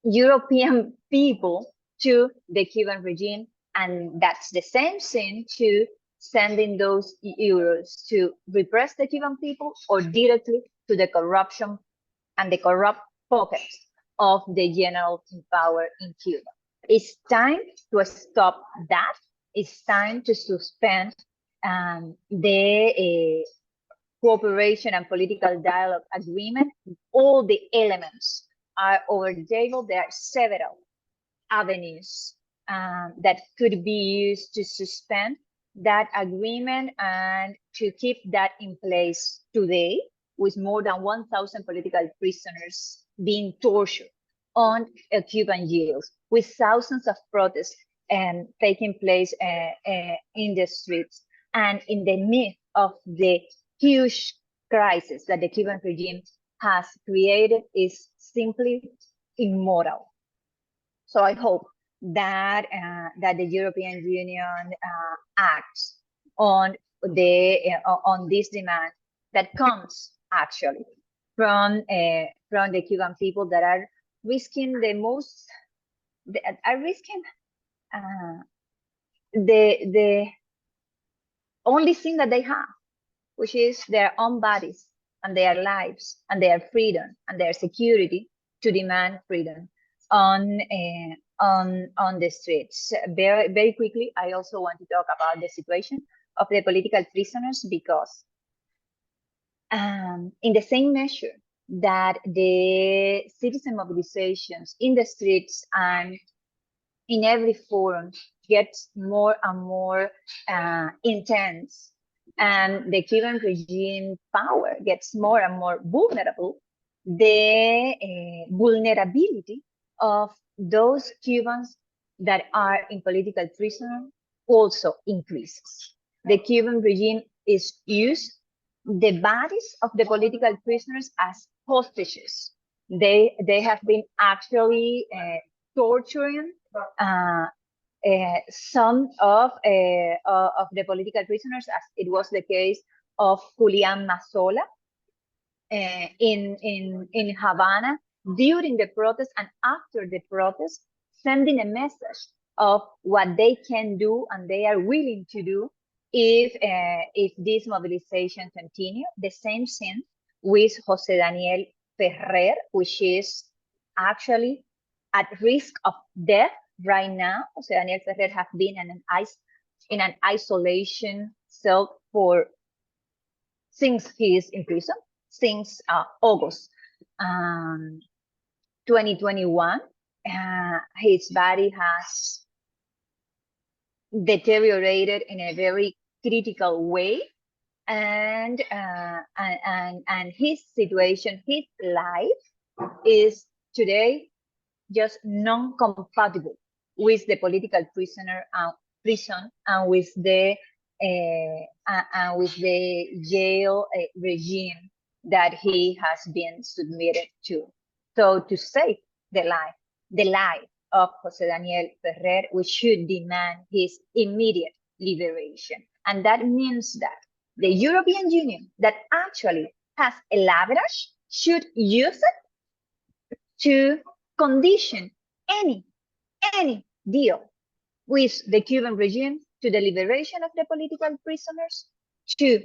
European people to the Cuban regime. And that's the same thing to sending those euros to repress the Cuban people, or directly to the corruption and the corrupt pockets of the generals in power in Cuba. It's time to stop that. It's time to suspend the cooperation and political dialogue agreement. All the elements are over the table. There are several avenues that could be used to suspend that agreement and to keep that in place today, with more than 1,000 political prisoners being tortured on Cuban jails, with thousands of protests taking place in the streets, and in the midst of the huge crisis that the Cuban regime has created, is simply immoral. So I hope that that the European Union acts on this demand that comes actually from the Cuban people that are risking the most, the only thing that they have, which is their own bodies and their lives and their freedom and their security, to demand freedom on the streets. Very, very quickly, I also want to talk about the situation of the political prisoners, because in the same measure that the citizen mobilizations in the streets and in every forum gets more and more intense, and the Cuban regime power gets more and more vulnerable, the vulnerability of those Cubans that are in political prison also increases. The Cuban regime is used the bodies of the political prisoners as hostages. They have been actually torturing some of the political prisoners, as it was the case of Julian Mazola in Havana during the protest and after the protest, sending a message of what they can do and they are willing to do if this mobilization continue. The same thing with José Daniel Ferrer, which is actually at risk of death right now. José Daniel Ferrer has been in an isolation cell since he is in prison, since August 2021. His body has deteriorated in a very critical way, and his situation, his life is today just non-compatible with the political prison and with the jail regime that he has been submitted to. So to save the life of José Daniel Ferrer, we should demand his immediate liberation. And that means that the European Union, that actually has a leverage, should use it to condition any deal with the Cuban regime to the liberation of the political prisoners, to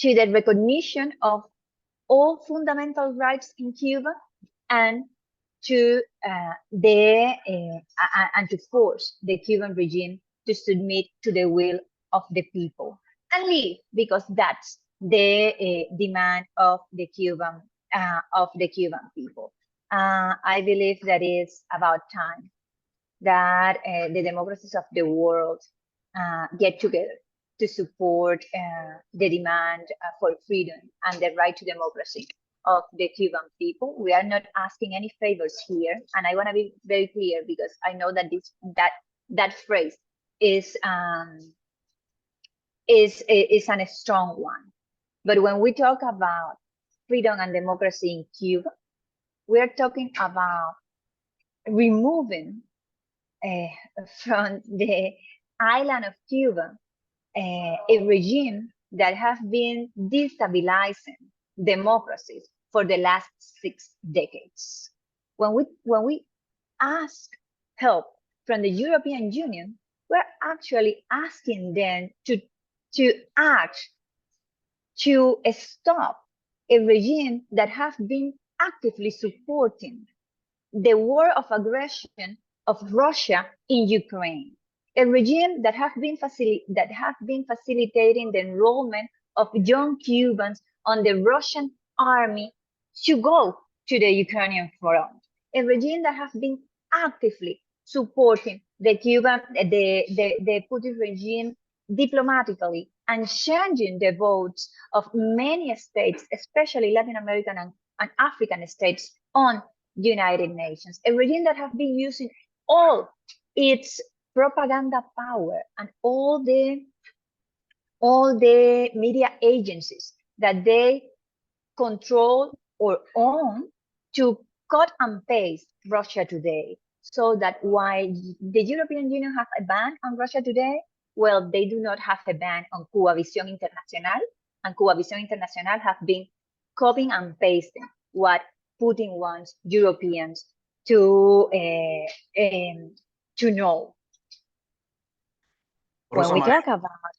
the recognition of all fundamental rights in Cuba, and to force the Cuban regime to submit to the will of the people and leave, because that's the demand of the Cuban people. I believe that it's about time that the democracies of the world get together to support the demand for freedom and the right to democracy of the Cuban people. We are not asking any favors here, and I want to be very clear, because I know that that phrase is a strong one. But when we talk about freedom and democracy in Cuba, we are talking about removing from the island of Cuba a regime that has been destabilizing democracies for the last 6 decades. When we ask help from the European Union, we're actually asking them to act to stop a regime that has been actively supporting the war of aggression of Russia in Ukraine, a regime that has been facilitating the enrollment of young Cubans on the Russian army to go to the Ukrainian front, a regime that has been actively supporting the Putin regime diplomatically and changing the votes of many states, especially Latin American and African states, on United Nations, a regime that has been using all its propaganda power and all the media agencies that they control or own to cut and paste Russia Today, so that while the European Union has a ban on Russia Today, well, they do not have a ban on Cuba Visión Internacional, and Cuba Visión Internacional have been copying and pasting what Putin wants Europeans to know. When we talk about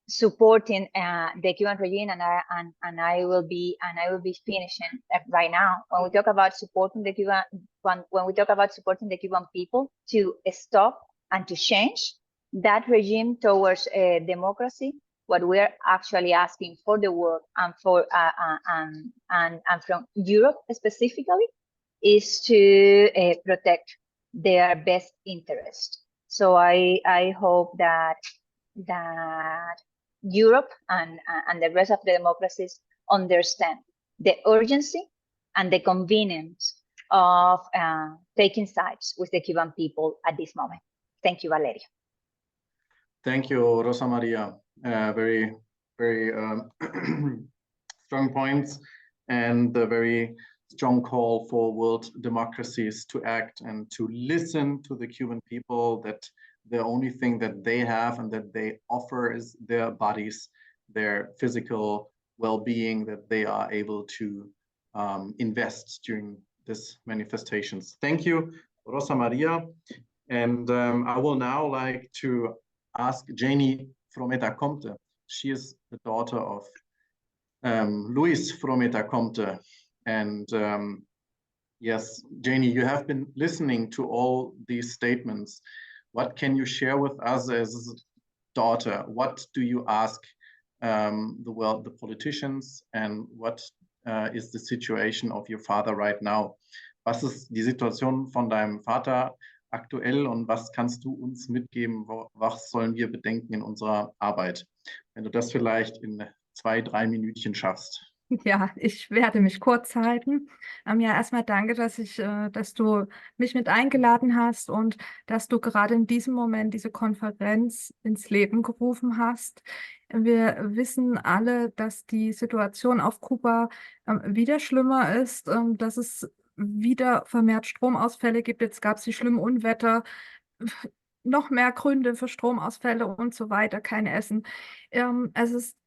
supporting the Cuban regime, and I will be finishing right now. When we talk about supporting the Cuban people to stop and to change that regime towards democracy, what we're actually asking for the world and for and from Europe specifically is to protect their best interest. So I hope that Europe and the rest of the democracies understand the urgency and the convenience of taking sides with the Cuban people at this moment. Thank you, Valeria. Thank you, Rosa Maria. Very, very strong points and a very strong call for world democracies to act and to listen to the Cuban people, that the only thing that they have and that they offer is their bodies, their physical well-being, that they are able to invest during these manifestations. Thank you, Rosa Maria. And I will now like to ask Janie Frometa-Comte. She is the daughter of Luis Frometa-Comte. And yes, Janie, you have been listening to all these statements. What can you share with us as daughter? What do you ask the politicians, and what is the situation of your father right now? Was ist die Situation von deinem Vater aktuell und was kannst du uns mitgeben? Was sollen wir bedenken in unserer Arbeit? Wenn du das vielleicht in 2-3 Minütchen schaffst. Ja, ich werde mich kurz halten. Ja, erstmal danke, dass du mich mit eingeladen hast und dass du gerade in diesem Moment diese Konferenz ins Leben gerufen hast. Wir wissen alle, dass die Situation auf Kuba wieder schlimmer ist, dass es wieder vermehrt Stromausfälle gibt. Jetzt gab es die schlimmen Unwetter, noch mehr Gründe für Stromausfälle und so weiter, kein Essen. Es ist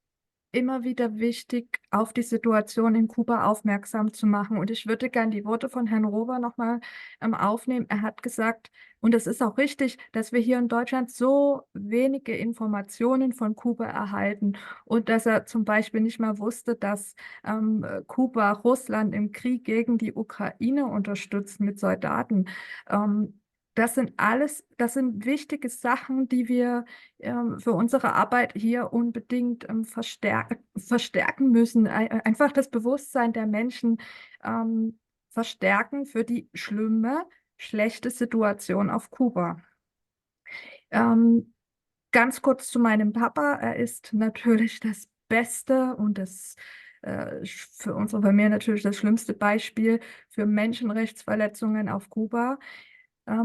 immer wieder wichtig, auf die Situation in Kuba aufmerksam zu machen. Und ich würde gerne die Worte von Herrn Rover nochmal aufnehmen. Er hat gesagt, und es ist auch richtig, dass wir hier in Deutschland so wenige Informationen von Kuba erhalten und dass er zum Beispiel nicht mal wusste, dass Kuba Russland im Krieg gegen die Ukraine unterstützt mit Soldaten. Das sind wichtige Sachen, die wir für unsere Arbeit hier unbedingt verstärken müssen. Einfach das Bewusstsein der Menschen verstärken für die schlechte Situation auf Kuba. Ganz kurz zu meinem Papa. Er ist natürlich das Beste und für unsere Familie natürlich das schlimmste Beispiel für Menschenrechtsverletzungen auf Kuba.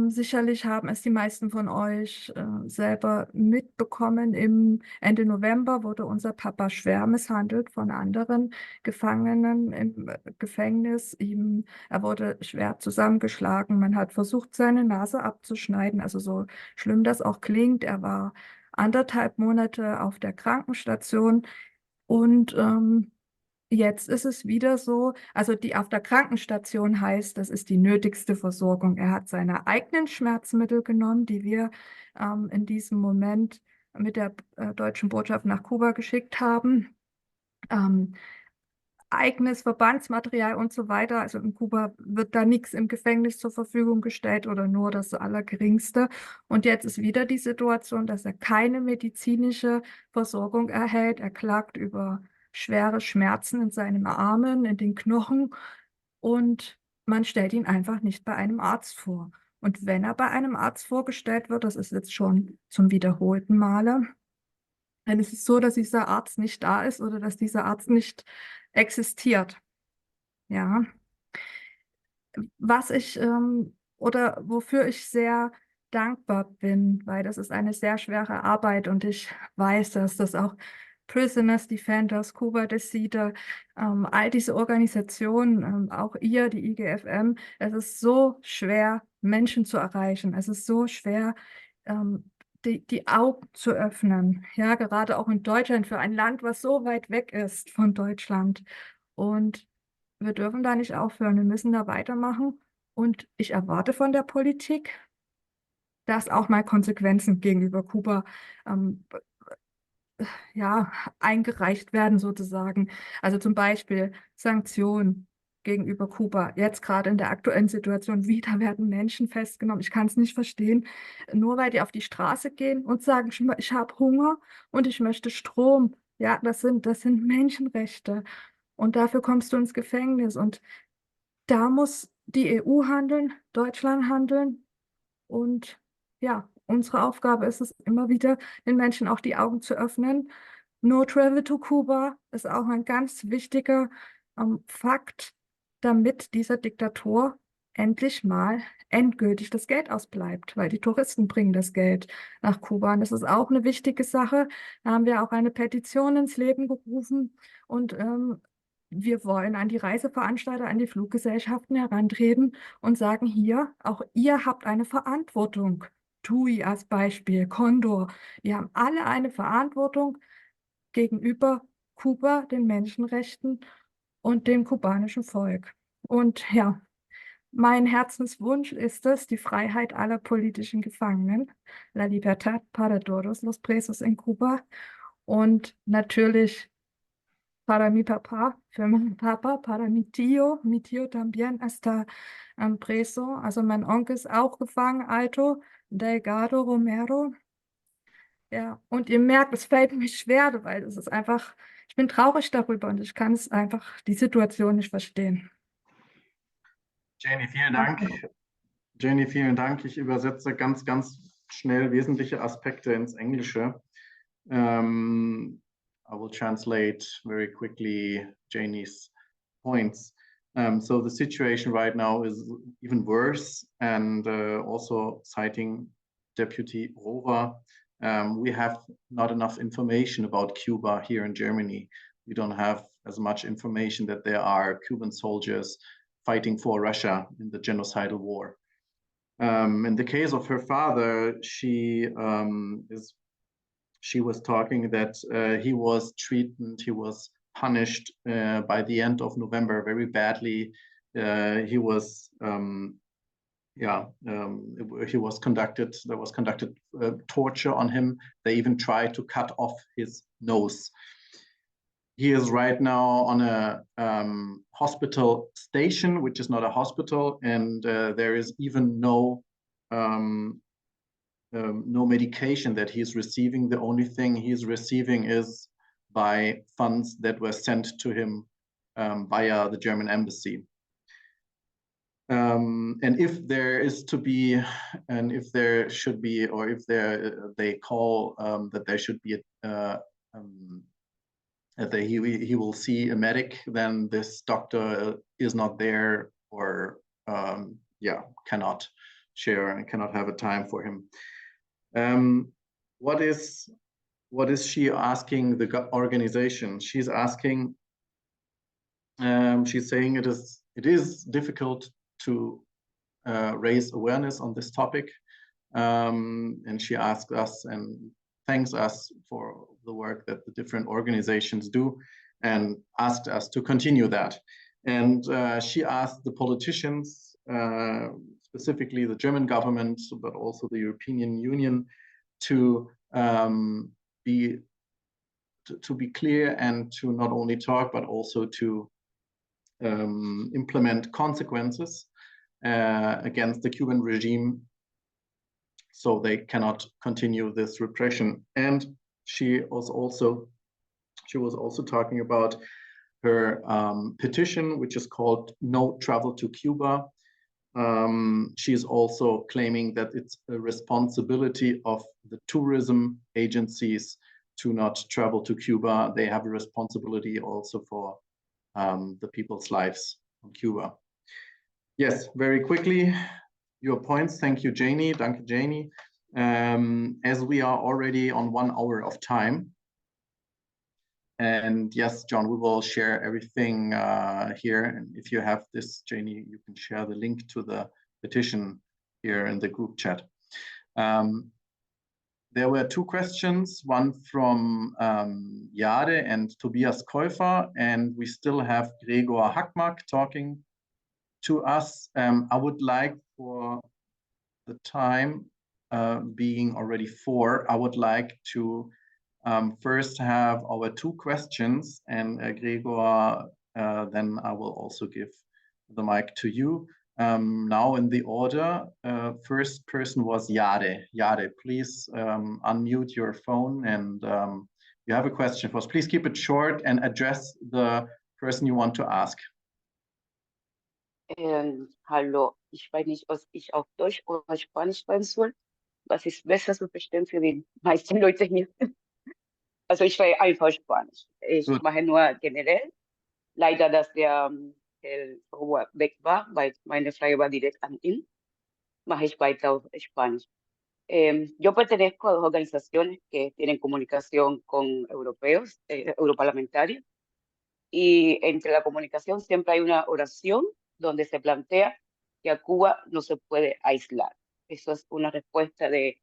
Sicherlich haben es die meisten von euch selber mitbekommen. Ende November wurde unser Papa schwer misshandelt von anderen Gefangenen im Gefängnis. Er wurde schwer zusammengeschlagen. Man hat versucht, seine Nase abzuschneiden. Also so schlimm das auch klingt. Er war 1,5 Monate auf der Krankenstation und jetzt ist es wieder so, also die auf der Krankenstation heißt, das ist die nötigste Versorgung. Er hat seine eigenen Schmerzmittel genommen, die wir in diesem Moment mit der deutschen Botschaft nach Kuba geschickt haben. Eigenes Verbandsmaterial und so weiter. Also in Kuba wird da nichts im Gefängnis zur Verfügung gestellt oder nur das Allergeringste. Und jetzt ist wieder die Situation, dass er keine medizinische Versorgung erhält. Er klagt über schwere Schmerzen in seinen Armen, in den Knochen, und man stellt ihn einfach nicht bei einem Arzt vor. Und wenn er bei einem Arzt vorgestellt wird, das ist jetzt schon zum wiederholten Male, dann ist es so, dass dieser Arzt nicht da ist oder dass dieser Arzt nicht existiert. Ja. Wofür ich sehr dankbar bin, weil das ist eine sehr schwere Arbeit und ich weiß, dass das auch Prisoners Defenders, Kuba Decide, all diese Organisationen, auch ihr, die IGFM, es ist so schwer, Menschen zu erreichen. Es ist so schwer, die Augen zu öffnen. Ja, gerade auch in Deutschland, für ein Land, was so weit weg ist von Deutschland. Und wir dürfen da nicht aufhören. Wir müssen da weitermachen. Und ich erwarte von der Politik, dass auch mal Konsequenzen gegenüber Kuba eingereicht werden sozusagen. Also zum Beispiel Sanktionen gegenüber Kuba. Jetzt gerade in der aktuellen Situation wieder werden Menschen festgenommen. Ich kann es nicht verstehen, nur weil die auf die Straße gehen und sagen, ich habe Hunger und ich möchte Strom. Ja, das sind Menschenrechte. Und dafür kommst du ins Gefängnis. Und da muss die EU handeln, Deutschland handeln. Und ja, unsere Aufgabe ist es immer wieder, den Menschen auch die Augen zu öffnen No Travel to Cuba ist auch ein ganz wichtiger Fakt, damit dieser Diktator endlich mal endgültig das Geld ausbleibt, weil die Touristen bringen das Geld nach Kuba. Und das ist auch eine wichtige Sache. Da haben wir auch eine Petition ins Leben gerufen und wir wollen an die Reiseveranstalter, an die Fluggesellschaften herantreten und sagen hier, auch ihr habt eine Verantwortung. TUI als Beispiel, Condor, die haben alle eine Verantwortung gegenüber Kuba, den Menschenrechten und dem kubanischen Volk. Und ja, mein Herzenswunsch ist es, die Freiheit aller politischen Gefangenen, la libertad para todos los presos en Cuba. Und natürlich para mi papá, für meinen Papa, para mi tío también está preso. Also mein Onkel ist auch gefangen, Alto Delgado Romero. Ja, und ihr merkt, es fällt mir schwer, weil es ist einfach, ich bin traurig darüber und ich kann es einfach, die Situation nicht verstehen. Jenny, vielen Dank. Jenny, vielen Dank. Ich übersetze ganz schnell wesentliche Aspekte ins Englische. I will translate very quickly Janie's points. So the situation right now is even worse, and also citing Deputy Rover, we have not enough information about Cuba here in Germany. We don't have as much information that there are Cuban soldiers fighting for Russia in the genocidal war. In the case of her father, she was talking that he was treated, he was punished by the end of November very badly. He was conducted torture on him. They even tried to cut off his nose. He is right now on a hospital station, which is not a hospital, and there is even no medication that he's receiving. The only thing he's receiving is by funds that were sent to him via the German embassy. And if there is to be, and if there should be, or if they call that there should be that he will see a medic, then this doctor is not there, or cannot share and cannot have a time for him. What is she asking the organization? She's asking, she's saying it is difficult to raise awareness on this topic, and she asked us and thanks us for the work that the different organizations do, and asked us to continue that. And she asked the politicians, specifically the German government, but also the European Union, to be clear and to not only talk, but also to implement consequences against the Cuban regime, so they cannot continue this repression. And she was also talking about her petition, which is called No Travel to Cuba. She is also claiming that it's a responsibility of the tourism agencies to not travel to Cuba. They have a responsibility also for the people's lives in Cuba. Yes, very quickly, your points. Thank you, Janie. Danke, Janie. As we are already on 1 hour of time, and yes, John, we will share everything here. And if you have this, Janie, you can share the link to the petition here in the group chat. There were 2 questions, one from Jade and Tobias Käufer, and we still have Gregor Hackmark talking to us. I would like, for the time being already 4, I would like to first have our 2 questions, and Gregor, then I will also give the mic to you. Now in the order, first person was Jade. Jade, please unmute your phone, and you have a question for us. Please keep it short and address the person you want to ask. Hallo, ich weiß nicht, ob ich auf Deutsch oder Spanisch sprechen soll. Was ist besser zu verstehen für die meisten Leute hier? Also ich spreche einfach Spanisch. Ich Gut. mache nur generell. Leider, dass der Robert weg war, weil meine Frage war direkt an ihn, mache ich weiter auf Spanisch. Yo pertenezco a dos organizaciones que tienen comunicación con europeos, europarlamentarios, y entre la comunicación siempre hay una oración donde se plantea que a Cuba no se puede aislar. Eso es una respuesta de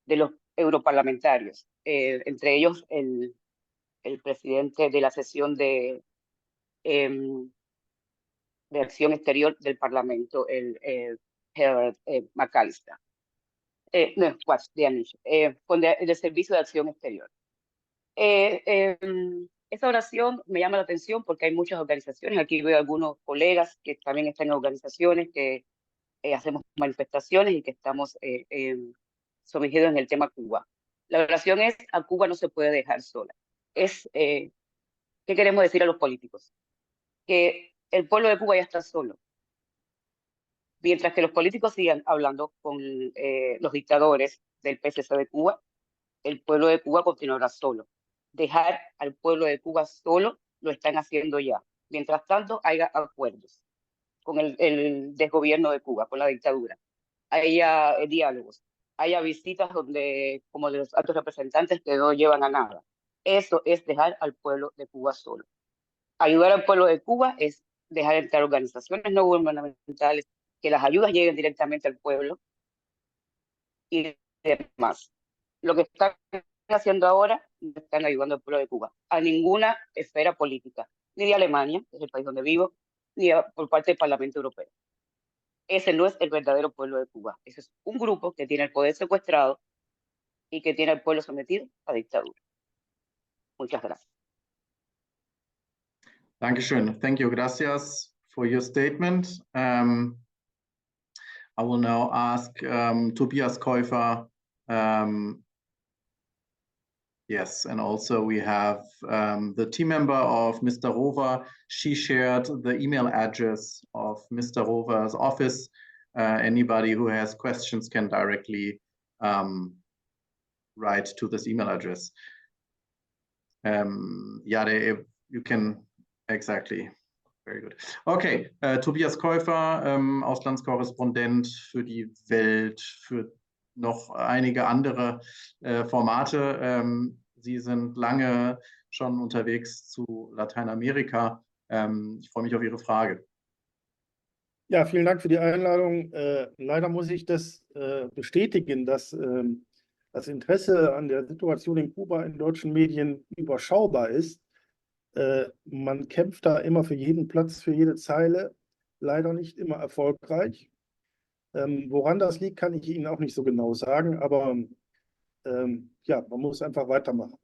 los europarlamentarios, entre ellos el presidente de la sesión de acción exterior del Parlamento, el Herbert McAllister. No, del Servicio de Acción Exterior. Esa oración me llama la atención porque hay muchas organizaciones. Aquí veo algunos colegas que también están en organizaciones que hacemos manifestaciones y que estamos sumergidos en el tema Cuba. La oración es: a Cuba no se puede dejar sola. ¿Qué queremos decir a los políticos? Que el pueblo de Cuba ya está solo. Mientras que los políticos sigan hablando con los dictadores del PSC de Cuba, el pueblo de Cuba continuará solo. Dejar al pueblo de Cuba solo lo están haciendo ya. Mientras tanto, haya acuerdos con el desgobierno de Cuba, con la dictadura. Haya diálogos, haya visitas como de los altos representantes que no llevan a nada. Eso es dejar al pueblo de Cuba solo. Ayudar al pueblo de Cuba es dejar entrar organizaciones no gubernamentales, que las ayudas lleguen directamente al pueblo y demás. Lo que están haciendo ahora, no están ayudando al pueblo de Cuba a ninguna esfera política, ni de Alemania, que es el país donde vivo, ni por parte del Parlamento Europeo. Ese no es el verdadero pueblo de Cuba. Ese es un grupo que tiene el poder secuestrado y que tiene al pueblo sometido a dictadura. Muchas gracias. Dankeschön. Thank you. Gracias for your statement. I will now ask Tobias Käufer. Yes, and also we have the team member of Mr. Rover. She shared the email address of Mr. Rover's office. Anybody who has questions can directly write to this email address. Yeah, you can, exactly. Very good. Okay, Tobias Käufer, Auslandskorrespondent für die Welt, für noch einige andere Formate. Sie sind lange schon unterwegs zu Lateinamerika. Ich freue mich auf Ihre Frage. Ja, vielen Dank für die Einladung. Leider muss ich das bestätigen, dass das Interesse an der Situation in Kuba in deutschen Medien überschaubar ist. Man kämpft da immer für jeden Platz, für jede Zeile, leider nicht immer erfolgreich. Woran das liegt, kann ich Ihnen auch nicht so genau sagen, aber ja, man muss einfach weitermachen.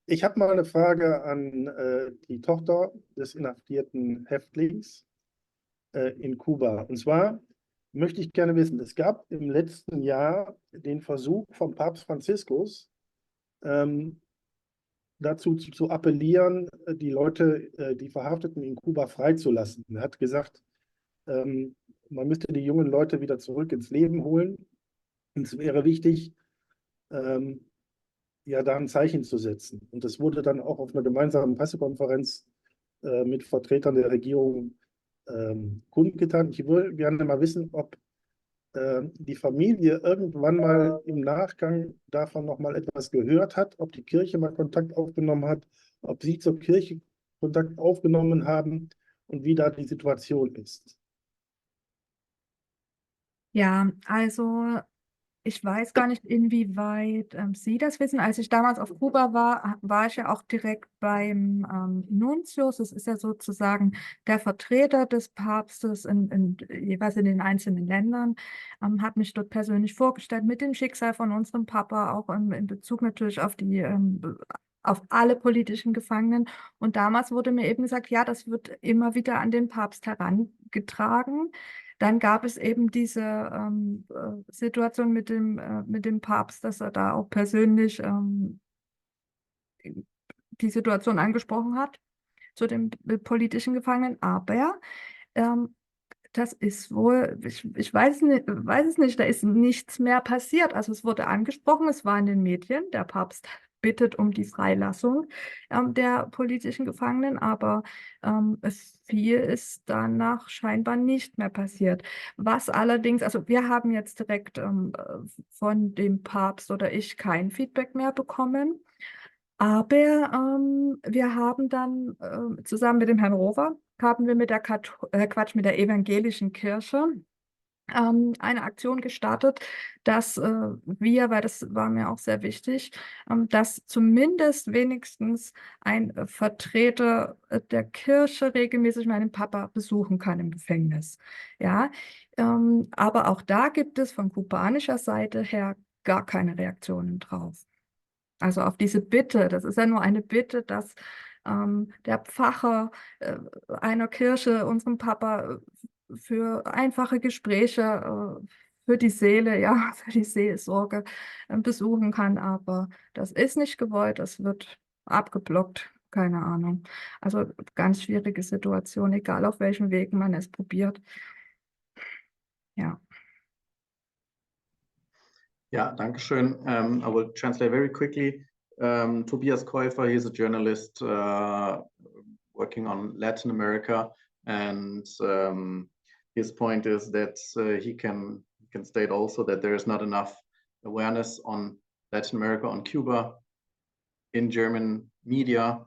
Ich habe mal eine Frage an die Tochter des inhaftierten Häftlings in Kuba. Und zwar möchte ich gerne wissen, es gab im letzten Jahr den Versuch von Papst Franziskus, dazu zu appellieren, die Leute, die Verhafteten in Kuba freizulassen. Er hat gesagt, man müsste die jungen Leute wieder zurück ins Leben holen. Und es wäre wichtig, ja, da ein Zeichen zu setzen. Und das wurde dann auch auf einer gemeinsamen Pressekonferenz mit Vertretern der Regierung kundgetan. Ich würde gerne mal wissen, ob die Familie irgendwann mal im Nachgang davon noch mal etwas gehört hat, ob die Kirche mal Kontakt aufgenommen hat, ob Sie zur Kirche Kontakt aufgenommen haben und wie da die Situation ist. Ja, also ich weiß gar nicht, inwieweit Sie das wissen. Als ich damals auf Kuba war, war ich ja auch direkt beim Nuntius. Das ist ja sozusagen der Vertreter des Papstes jeweils in den einzelnen Ländern. Hat mich dort persönlich vorgestellt mit dem Schicksal von unserem Papa, auch in Bezug natürlich auf auf alle politischen Gefangenen. Und damals wurde mir eben gesagt, ja, das wird immer wieder an den Papst herangetragen. Dann gab es eben diese Situation mit dem Papst, dass er da auch persönlich die Situation angesprochen hat zu den politischen Gefangenen. Aber das ist wohl, ich weiß es nicht, da ist nichts mehr passiert. Also es wurde angesprochen, es war in den Medien, der Papst bittet um die Freilassung der politischen Gefangenen, aber viel ist danach scheinbar nicht mehr passiert. Was allerdings, also wir haben jetzt direkt von dem Papst oder ich kein Feedback mehr bekommen, aber wir haben dann zusammen mit dem Herrn Rover, haben wir mit der mit der evangelischen Kirche eine Aktion gestartet, dass wir, weil das war mir auch sehr wichtig, dass zumindest wenigstens ein Vertreter der Kirche regelmäßig meinen Papa besuchen kann im Gefängnis. Ja, aber auch da gibt es von kubanischer Seite her gar keine Reaktionen drauf. Also auf diese Bitte, das ist ja nur eine Bitte, dass der Pfarrer einer Kirche unserem Papa für einfache Gespräche für die Seele, ja, für die Seelsorge besuchen kann. Aber das ist nicht gewollt, das wird abgeblockt, keine Ahnung. Also ganz schwierige Situation, egal auf welchem Weg man es probiert. Ja. Yeah, danke schön. I will translate very quickly. Tobias Käufer, he's a journalist working on Latin America, and his point is that he can state also that there is not enough awareness on Latin America, on Cuba, in German media,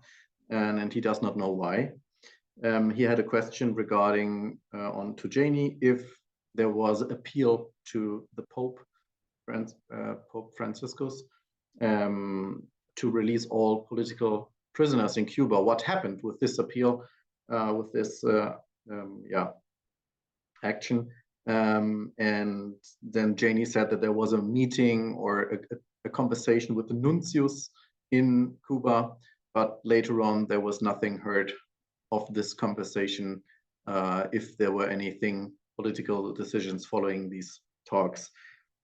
and he does not know why. He had a question regarding to Janie if there was appeal to the Pope Franciscus to release all political prisoners in Cuba. What happened with this appeal, with this action? And then Janie said that there was a meeting or a conversation with the nuncius in Cuba, but later on there was nothing heard of this conversation, if there were anything political decisions following these talks.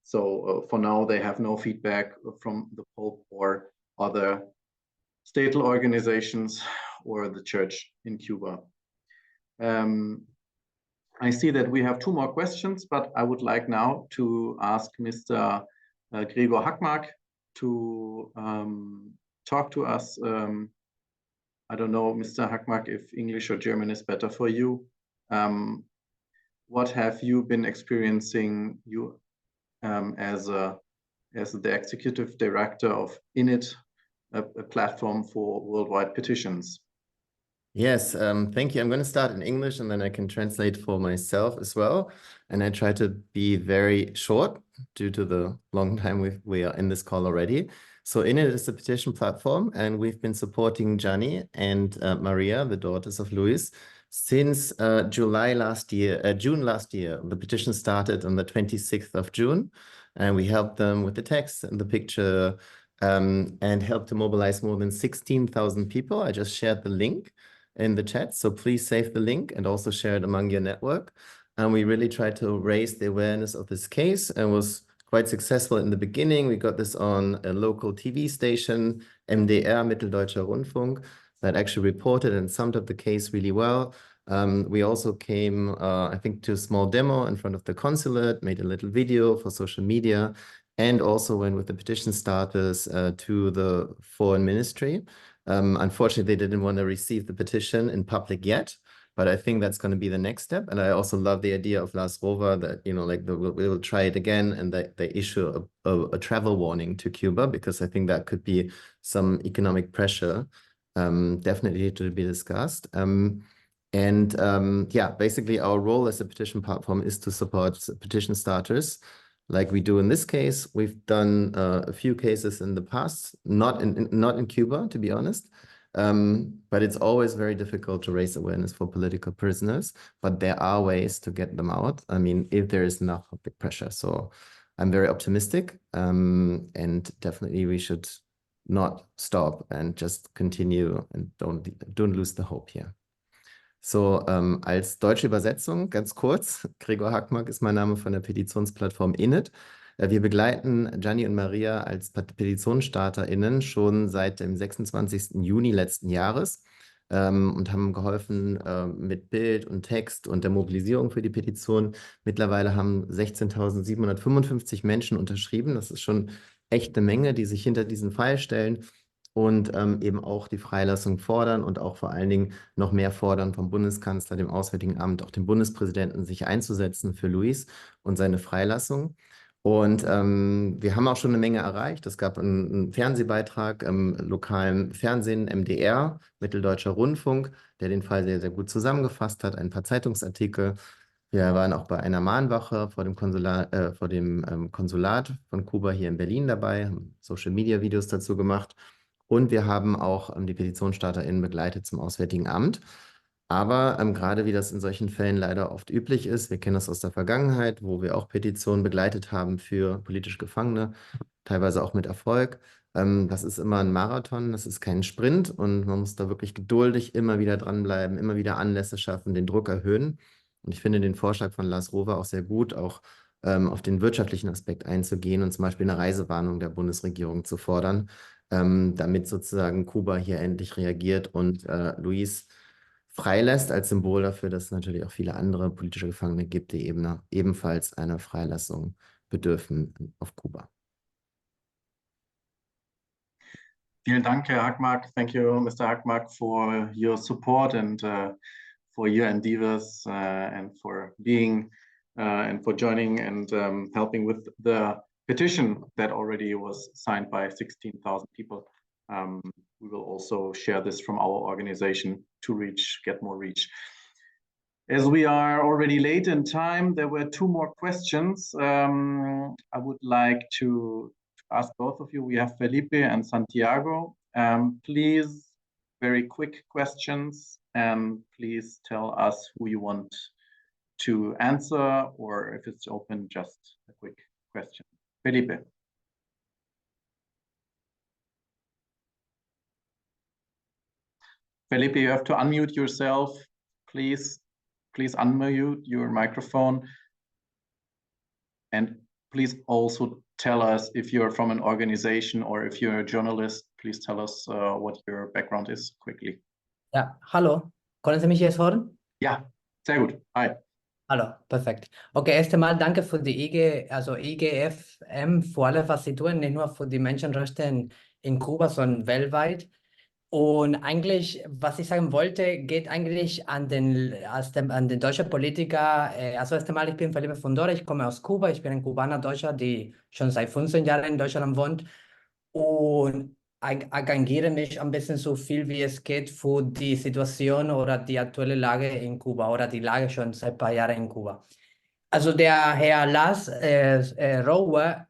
So for now, they have no feedback from the Pope or other statal organizations or the church in Cuba. I see that we have two more questions, but I would like now to ask Mr. Gregor Hackmark to talk to us. I don't know, Mr. Hackmark, if English or German is better for you. What have you been experiencing as the executive director of INIT, a platform for worldwide petitions? Yes, thank you. I'm going to start in English and then I can translate for myself as well. And I try to be very short due to the long time we are in this call already. So INIT is a petition platform and we've been supporting Gianni and Maria, the daughters of Luis, since June last year. The petition started on the 26th of June and we helped them with the text and the picture and helped to mobilize more than 16,000 people. I just shared the link in the chat, so please save the link and also share it among your network. And we really tried to raise the awareness of this case and was quite successful in the beginning. We got this on a local TV station, MDR, Mitteldeutscher Rundfunk, that actually reported and summed up the case really well. We also came, I think, to a small demo in front of the consulate, made a little video for social media, and also went with the petition starters to the foreign ministry. Unfortunately, they didn't want to receive the petition in public yet, but I think that's going to be the next step. And I also love the idea of Lars Rover that, you know, like we will try it again and that they issue a travel warning to Cuba, because I think that could be some economic pressure, definitely to be discussed. Yeah, basically our role as a petition platform is to support petition starters like we do in this case. We've done a few cases in the past, not in Cuba, to be honest, but it's always very difficult to raise awareness for political prisoners, but there are ways to get them out. I mean, if there is enough public pressure. So I'm very optimistic, and definitely we should not stop and just continue and don't lose the hope here. So, als deutsche Übersetzung, ganz kurz, Gregor Hackmark ist mein Name von der Petitionsplattform INIT. Wir begleiten Gianni und Maria als PetitionsstarterInnen schon seit dem 26. Juni letzten Jahres und haben geholfen mit Bild und Text und der Mobilisierung für die Petition. Mittlerweile haben 16.755 Menschen unterschrieben. Das ist schon echt eine Menge, die sich hinter diesen Fall stellen. und eben auch die Freilassung fordern und auch vor allen Dingen noch mehr fordern vom Bundeskanzler, dem Auswärtigen Amt, auch dem Bundespräsidenten, sich einzusetzen für Luis und seine Freilassung. Und wir haben auch schon eine Menge erreicht. Es gab einen Fernsehbeitrag im lokalen Fernsehen, MDR, Mitteldeutscher Rundfunk, der den Fall sehr, sehr gut zusammengefasst hat, ein paar Zeitungsartikel. Wir waren auch bei einer Mahnwache vor dem Konsulat von Kuba hier in Berlin dabei, haben Social-Media-Videos dazu gemacht. Und wir haben auch die PetitionsstarterInnen begleitet zum Auswärtigen Amt. Aber gerade wie das in solchen Fällen leider oft üblich ist, wir kennen das aus der Vergangenheit, wo wir auch Petitionen begleitet haben für politische Gefangene, teilweise auch mit Erfolg. Das ist immer ein Marathon, das ist kein Sprint und man muss da wirklich geduldig immer wieder dranbleiben, immer wieder Anlässe schaffen, den Druck erhöhen. Und ich finde den Vorschlag von Lars Rohwer auch sehr gut, auch auf den wirtschaftlichen Aspekt einzugehen und zum Beispiel eine Reisewarnung der Bundesregierung zu fordern, damit sozusagen Kuba hier endlich reagiert und Luis freilässt, als Symbol dafür, dass es natürlich auch viele andere politische Gefangene gibt, die eben ebenfalls einer Freilassung bedürfen auf Kuba. Vielen Dank, Herr Hackmark. Thank you, Mr. Hackmark, for your support and for your endeavors and for being and for joining and helping with the petition that already was signed by 16,000 people. We will also share this from our organization to get more reach. As we are already late in time, there were two more questions. I would like to ask both of you. We have Felipe and Santiago. Please, very quick questions, and please tell us who you want to answer, or if it's open, just a quick question. Felipe. Felipe, you have to unmute yourself. Please unmute your microphone. And please also tell us if you're from an organization or if you're a journalist. Please tell us what your background is quickly. Ja, hallo. Können Sie mich jetzt hören? Ja, sehr gut. Hi. Hallo, perfekt. Okay, erst einmal danke für die IGFM, für alles, was Sie tun, nicht nur für die Menschenrechte in Kuba, sondern weltweit. Und eigentlich, was ich sagen wollte, geht eigentlich an den deutschen Politiker. Also erst einmal, ich bin Felipe von dort, ich komme aus Kuba, ich bin ein Kubaner Deutscher, die schon seit 15 Jahren in Deutschland wohnt. Und engagiere mich ein bisschen so viel, wie es geht, für die Situation oder die aktuelle Lage in Kuba oder die Lage schon seit ein paar Jahren in Kuba. Also der Herr Lars Rohwer,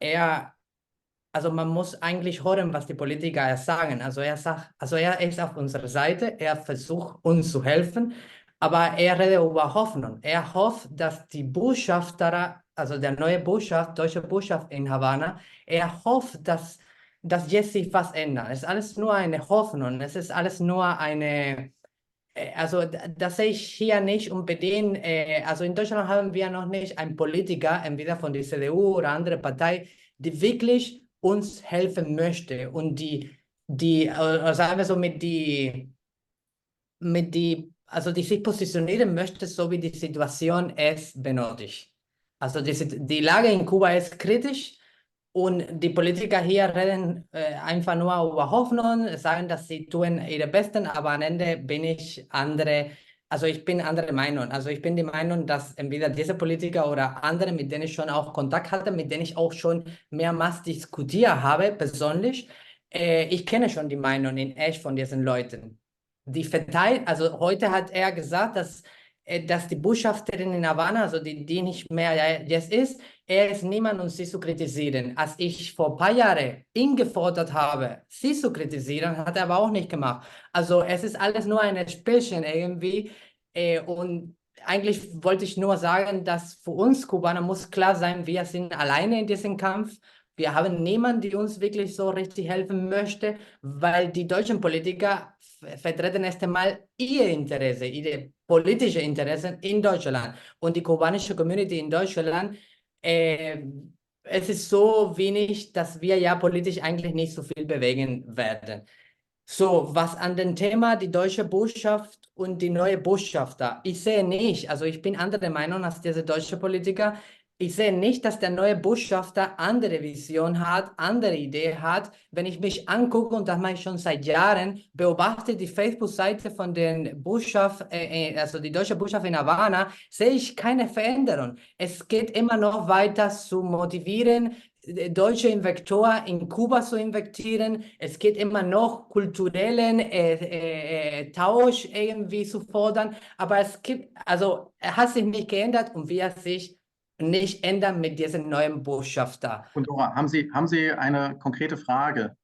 also man muss eigentlich hören, was die Politiker sagen. Also er ist auf unserer Seite, er versucht uns zu helfen, aber er redet über Hoffnung. Er hofft, dass die Botschafter, also der neue deutsche Botschaft in Havanna, er hofft, dass jetzt sich was ändert. Es ist alles nur eine Hoffnung, es ist alles nur eine, also das sehe ich hier nicht unbedingt, also in Deutschland haben wir noch nicht einen Politiker, entweder von der CDU oder andere Partei, die wirklich uns helfen möchte und sagen wir so, also die sich positionieren möchte, so wie die Situation es benötigt. Also die Lage in Kuba ist kritisch und die Politiker hier reden einfach nur über Hoffnung, sagen, dass sie tun ihre Besten, aber am Ende bin ich ich bin anderer Meinung. Also ich bin der Meinung, dass entweder diese Politiker oder andere, mit denen ich schon auch Kontakt hatte, mit denen ich auch schon mehrmals diskutiert habe, persönlich, ich kenne schon die Meinung in echt von diesen Leuten. Also heute hat er gesagt, dass die Botschafterin in Havanna, also die nicht mehr jetzt ist, er ist niemand, um sie zu kritisieren. Als ich vor ein paar Jahren ihn gefordert habe, sie zu kritisieren, hat er aber auch nicht gemacht. Also es ist alles nur ein Spielchen irgendwie. Und eigentlich wollte ich nur sagen, dass für uns Kubaner muss klar sein, wir sind alleine in diesem Kampf. Wir haben niemanden, der uns wirklich so richtig helfen möchte, weil die deutschen Politiker vertreten erst einmal ihr Interesse, ihre politische Interessen in Deutschland. Und die kubanische Community in Deutschland, es ist so wenig, dass wir ja politisch eigentlich nicht so viel bewegen werden. So, was an dem Thema die deutsche Botschaft und die neue Botschafter, ich sehe nicht, also ich bin anderer Meinung als diese deutsche Politiker. Ich sehe nicht, dass der neue Botschafter andere Vision hat, andere Idee hat. Wenn ich mich angucke, und das mache ich schon seit Jahren, beobachte die Facebook-Seite von den also die deutsche Botschaft in Havanna, sehe ich keine Veränderung. Es geht immer noch weiter zu motivieren, deutsche Investoren in Kuba zu investieren. Es geht immer noch kulturellen Tausch irgendwie zu fordern. Aber es hat sich nicht geändert und wird sich nicht ändern mit diesem neuen Botschafter. Und Dora, haben Sie eine konkrete Frage?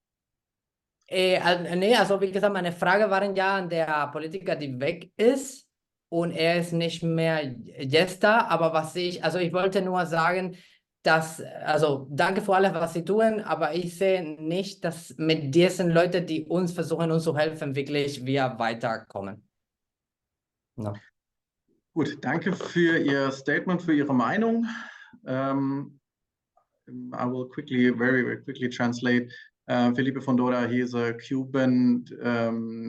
Nee, also wie gesagt, meine Frage waren ja an der Politiker, die weg ist und er ist nicht mehr jetzt da, aber ich wollte nur sagen, danke für alles, was Sie tun, aber ich sehe nicht, dass mit diesen Leuten, die uns versuchen, uns zu helfen, wirklich wir weiterkommen. No. Gut, danke für Ihr Statement, für Ihre Meinung. I will quickly, very, very quickly translate. Felipe Fondora, he is a Cuban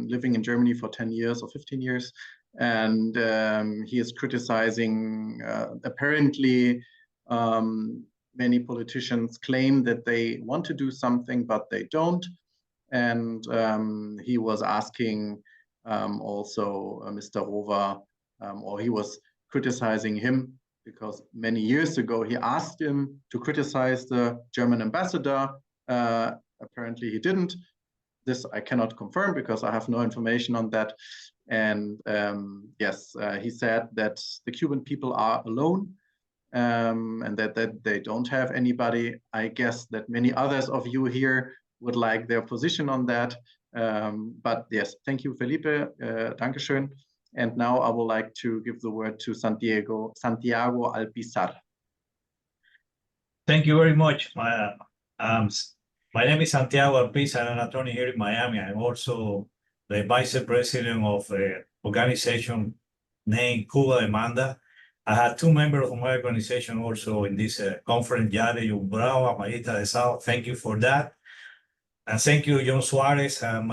living in Germany for 10 years or 15 years. And he is criticizing, apparently, many politicians claim that they want to do something, but they don't. And he was asking also Mr. Rova, or he was criticizing him because many years ago he asked him to criticize the German ambassador. Apparently he didn't. This I cannot confirm because I have no information on that. And yes, he said that the Cuban people are alone and that they don't have anybody. I guess that many others of you here would like their position on that. But yes, thank you, Felipe. Dankeschön. And now I would like to give the word to Santiago Alpizar. Thank you very much. My name is Santiago Alpizar. I'm an attorney here in Miami. I'm also the vice president of an organization named Cuba Demanda. I had two members of my organization also in this conference, Yare Brava, Marita de Sao. Thank you for that. And thank you, John Suarez and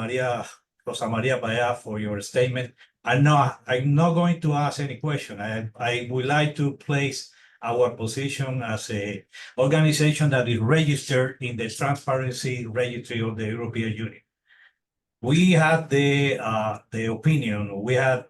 Rosa Maria Paya, for your statement. I'm not going to ask any question. I would like to place our position as an organization that is registered in the Transparency Registry of the European Union. We had the opinion, we had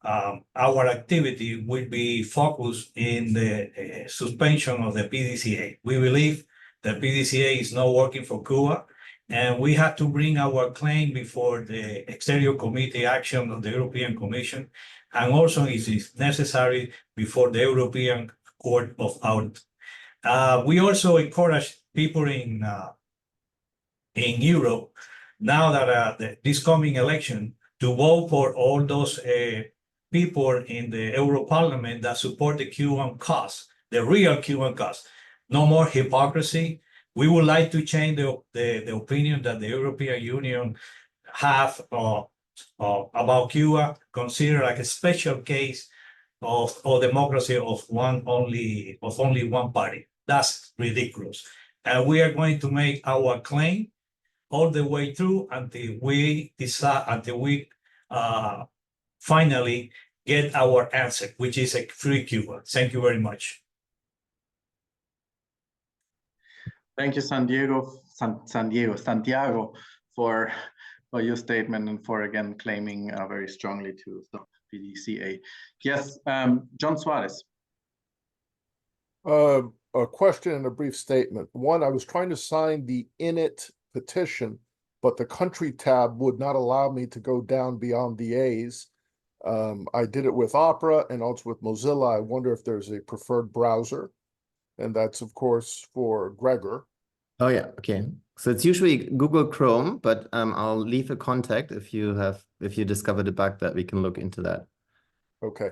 our activity will be focused in the suspension of the PDCA. We believe the PDCA is not working for Cuba, and we had to bring our claim before the Exterior Committee Action of the European Commission, and also it is necessary before the European Court of Audit. We also encourage people in Europe, now that this coming election, to vote for all those people in the Euro Parliament that support the Cuban cause, the real Cuban cause. No more hypocrisy. We would like to change the opinion that the European Union have about Cuba, consider like a special case of democracy of only one party. That's ridiculous. And we are going to make our claim all the way through until we decide, until we finally get our answer, which is a free Cuba. Thank you very much. Thank you, Santiago, for your statement and for again claiming very strongly to the PDCA. Yes, John Suarez. A question and a brief statement. One, I was trying to sign the init petition, but the country tab would not allow me to go down beyond the A's. I did it with Opera and also with Mozilla. I wonder if there's a preferred browser, and that's of course for Gregor. Oh yeah, okay. So it's usually Google Chrome, but I'll leave a contact if you discovered a bug that we can look into that. Okay.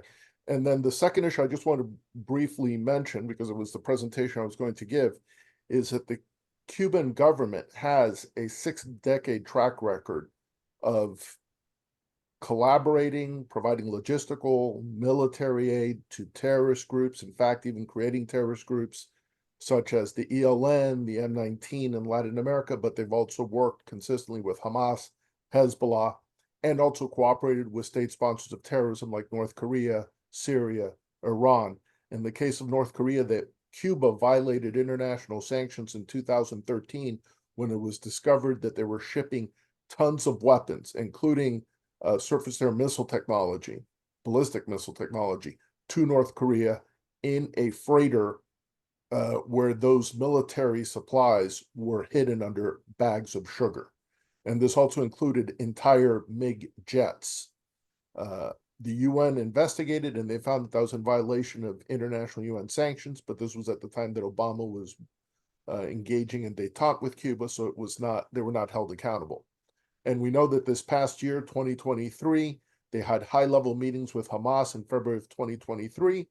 And then the second issue I just want to briefly mention, because it was the presentation I was going to give, is that the Cuban government has a 6-decade track record of collaborating, providing logistical, military aid to terrorist groups, in fact, even creating terrorist groups such as the ELN, the M19 in Latin America, but they've also worked consistently with Hamas, Hezbollah, and also cooperated with state sponsors of terrorism like North Korea, Syria, Iran. In the case of North Korea, that Cuba violated international sanctions in 2013 when it was discovered that they were shipping tons of weapons, including surface-to-air missile technology, ballistic missile technology, to North Korea in a freighter where those military supplies were hidden under bags of sugar. And this also included entire MiG jets. The UN investigated and they found that was in violation of international UN sanctions, but this was at the time that Obama was engaging in détente with Cuba, so it was not, they were not held accountable. And we know that this past year, 2023, they had high-level meetings with Hamas in February of 2023,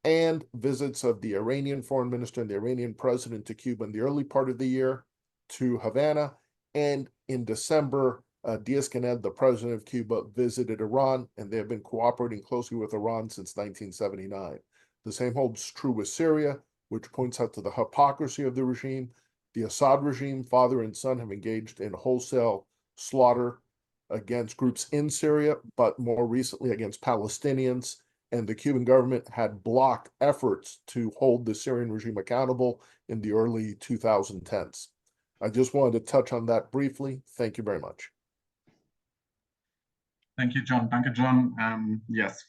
and visits of the Iranian foreign minister and the Iranian president to Cuba in the early part of the year, to Havana, and in December, Díaz-Canel, the president of Cuba, visited Iran, and they have been cooperating closely with Iran since 1979. The same holds true with Syria, which points out to the hypocrisy of the regime. The Assad regime, father and son, have engaged in wholesale slaughter against groups in Syria, but more recently against Palestinians, and the Cuban government had blocked efforts to hold the Syrian regime accountable in the early 2010s. I just wanted to touch on that briefly. Thank you very much. Thank you, John. Danke, John. Yes,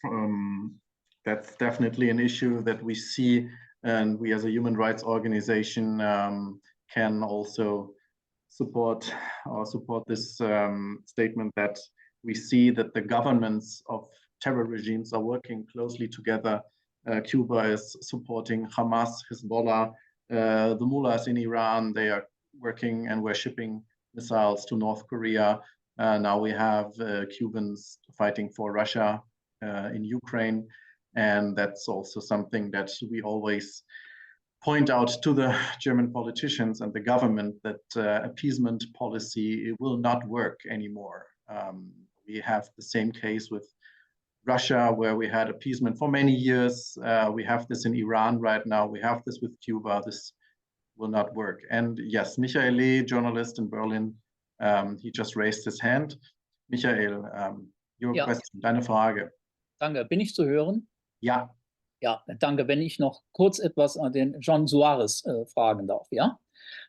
that's definitely an issue that we see, and we as a human rights organization can also support this statement that we see that the governments of terror regimes are working closely together. Cuba is supporting Hamas, Hezbollah, the mullahs in Iran, they are working and we're shipping missiles to North Korea. Now we have Cubans fighting for Russia in Ukraine. And that's also something that we always point out to the German politicians and the government that appeasement policy will not work anymore. We have the same case with Russia, where we had appeasement for many years. We have this in Iran right now. We have this with Cuba. This will not work. And yes, Michael, journalist in Berlin, he just raised his hand. Michael, your question, deine Frage. Danke, bin ich zu hören? Ja. Ja, danke. Wenn ich noch kurz etwas an den John Suarez fragen darf, ja?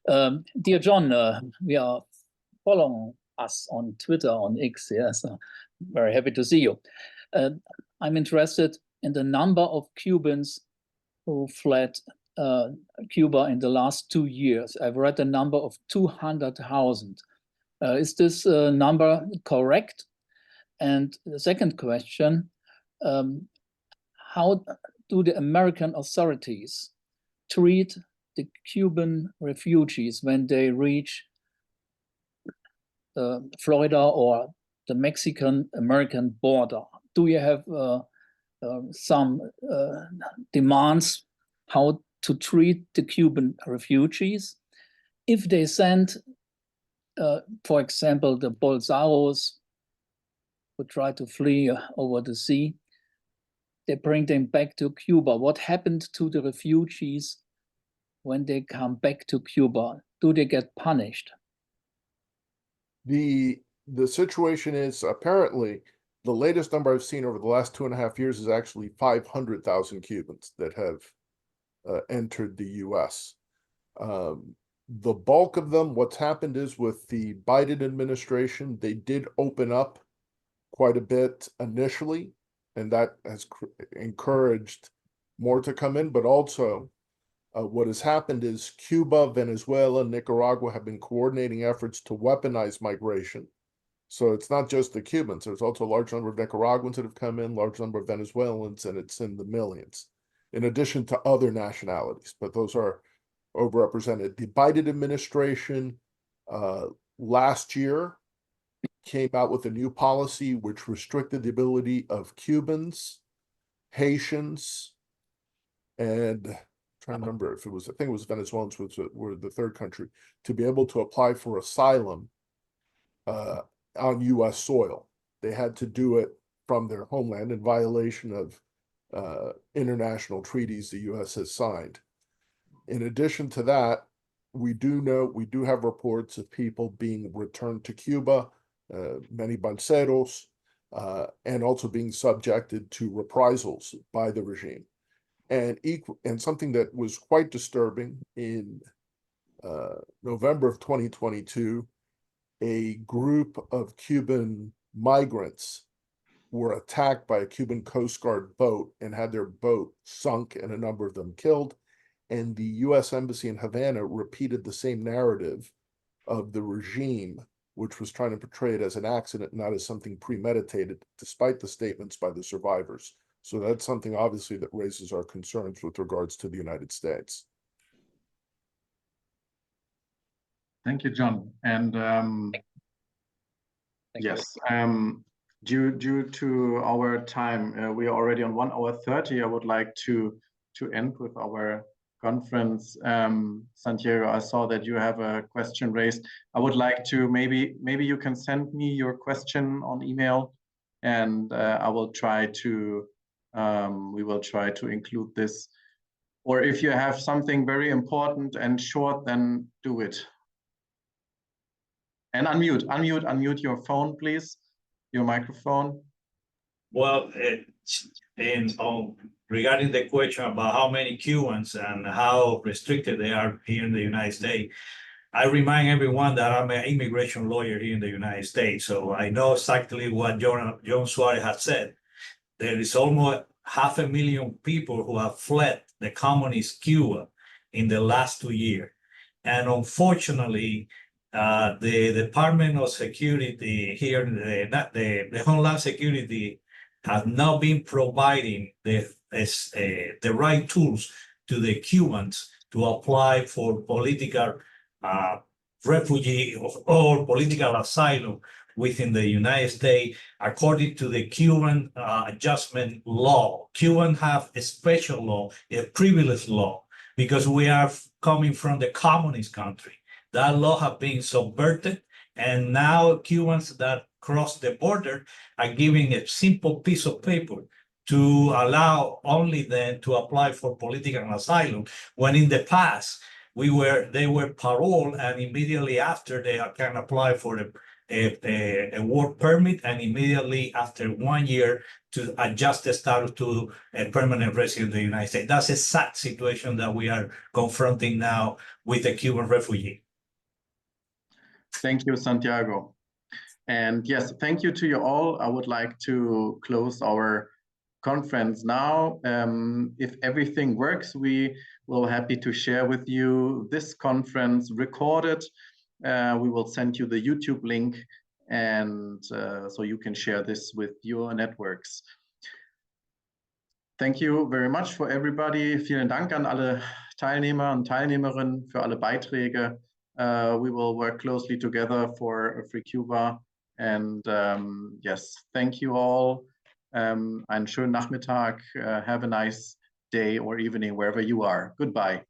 Dear John, we are following us on Twitter, on X, yes. Very happy to see you. I'm interested in the number of Cubans who fled Cuba in the last 2 years. I've read the number of 200,000. Is this number correct? And the second question, how do the American authorities treat the Cuban refugees when they reach Florida or the Mexican-American border? Do you have some demands how to treat the Cuban refugees? If they send, for example, the Bolsonaros who try to flee over the sea, they bring them back to Cuba. What happened to the refugees when they come back to Cuba? Do they get punished? The situation is apparently the latest number I've seen over the last 2.5 years is actually 500,000 Cubans that have entered the US. The bulk of them, what's happened is with the Biden administration, they did open up quite a bit initially, and that has encouraged more to come in. But also what has happened is Cuba, Venezuela, Nicaragua have been coordinating efforts to weaponize migration. So it's not just the Cubans. There's also a large number of Nicaraguans that have come in, large number of Venezuelans, and it's in the millions, in addition to other nationalities, but those are overrepresented. The Biden administration last year came out with a new policy which restricted the ability of Cubans, Haitians, and I'm trying to remember if it was, I think it was Venezuelans, which were the third country, to be able to apply for asylum on US soil. They had to do it from their homeland in violation of international treaties the US has signed. In addition to that, we do have reports of people being returned to Cuba, many banceros, and also being subjected to reprisals by the regime. And something that was quite disturbing in November of 2022, a group of Cuban migrants were attacked by a Cuban Coast Guard boat and had their boat sunk and a number of them killed. And the US Embassy in Havana repeated the same narrative of the regime, which was trying to portray it as an accident, not as something premeditated, despite the statements by the survivors. So that's something obviously that raises our concerns with regards to the United States. Thank you, John. And yes, due to our time, we are already on 1 hour 30. I would like to end with our conference. Santiago, I saw that you have a question raised. I would like to maybe you can send me your question on email, and I will try to we will try to include this. Or if you have something very important and short, then do it. And unmute your phone, please, your microphone. Well, regarding the question about how many Cubans and how restricted they are here in the United States, I remind everyone that I'm an immigration lawyer here in the United States, so I know exactly what John Suarez has said. There is almost 500,000 people who have fled the communist Cuba in the last 2 years. And unfortunately, the Department of Security here, the Homeland Security, has not been providing the right tools to the Cubans to apply for political refugee or political asylum within the United States, according to the Cuban adjustment law. Cubans have a special law, a privilege law, because we are coming from the communist country. That law has been subverted, and now Cubans that cross the border are given a simple piece of paper to allow only them to apply for political asylum, when in the past they were paroled, and immediately after they can apply for a work permit, and immediately after 1 year to adjust the status to a permanent resident of the United States. That's a sad situation that we are confronting now with the Cuban refugee. Thank you, Santiago. And yes, thank you to you all. I would like to close our conference now. If everything works, we will happy to share with you this conference recorded. We will send you the YouTube link, and so you can share this with your networks. Thank you very much for everybody. Vielen Dank an alle Teilnehmer und Teilnehmerinnen für alle Beiträge. We will work closely together for a free Cuba. And yes, thank you all. Einen schönen Nachmittag. Have a nice day or evening wherever you are. Goodbye.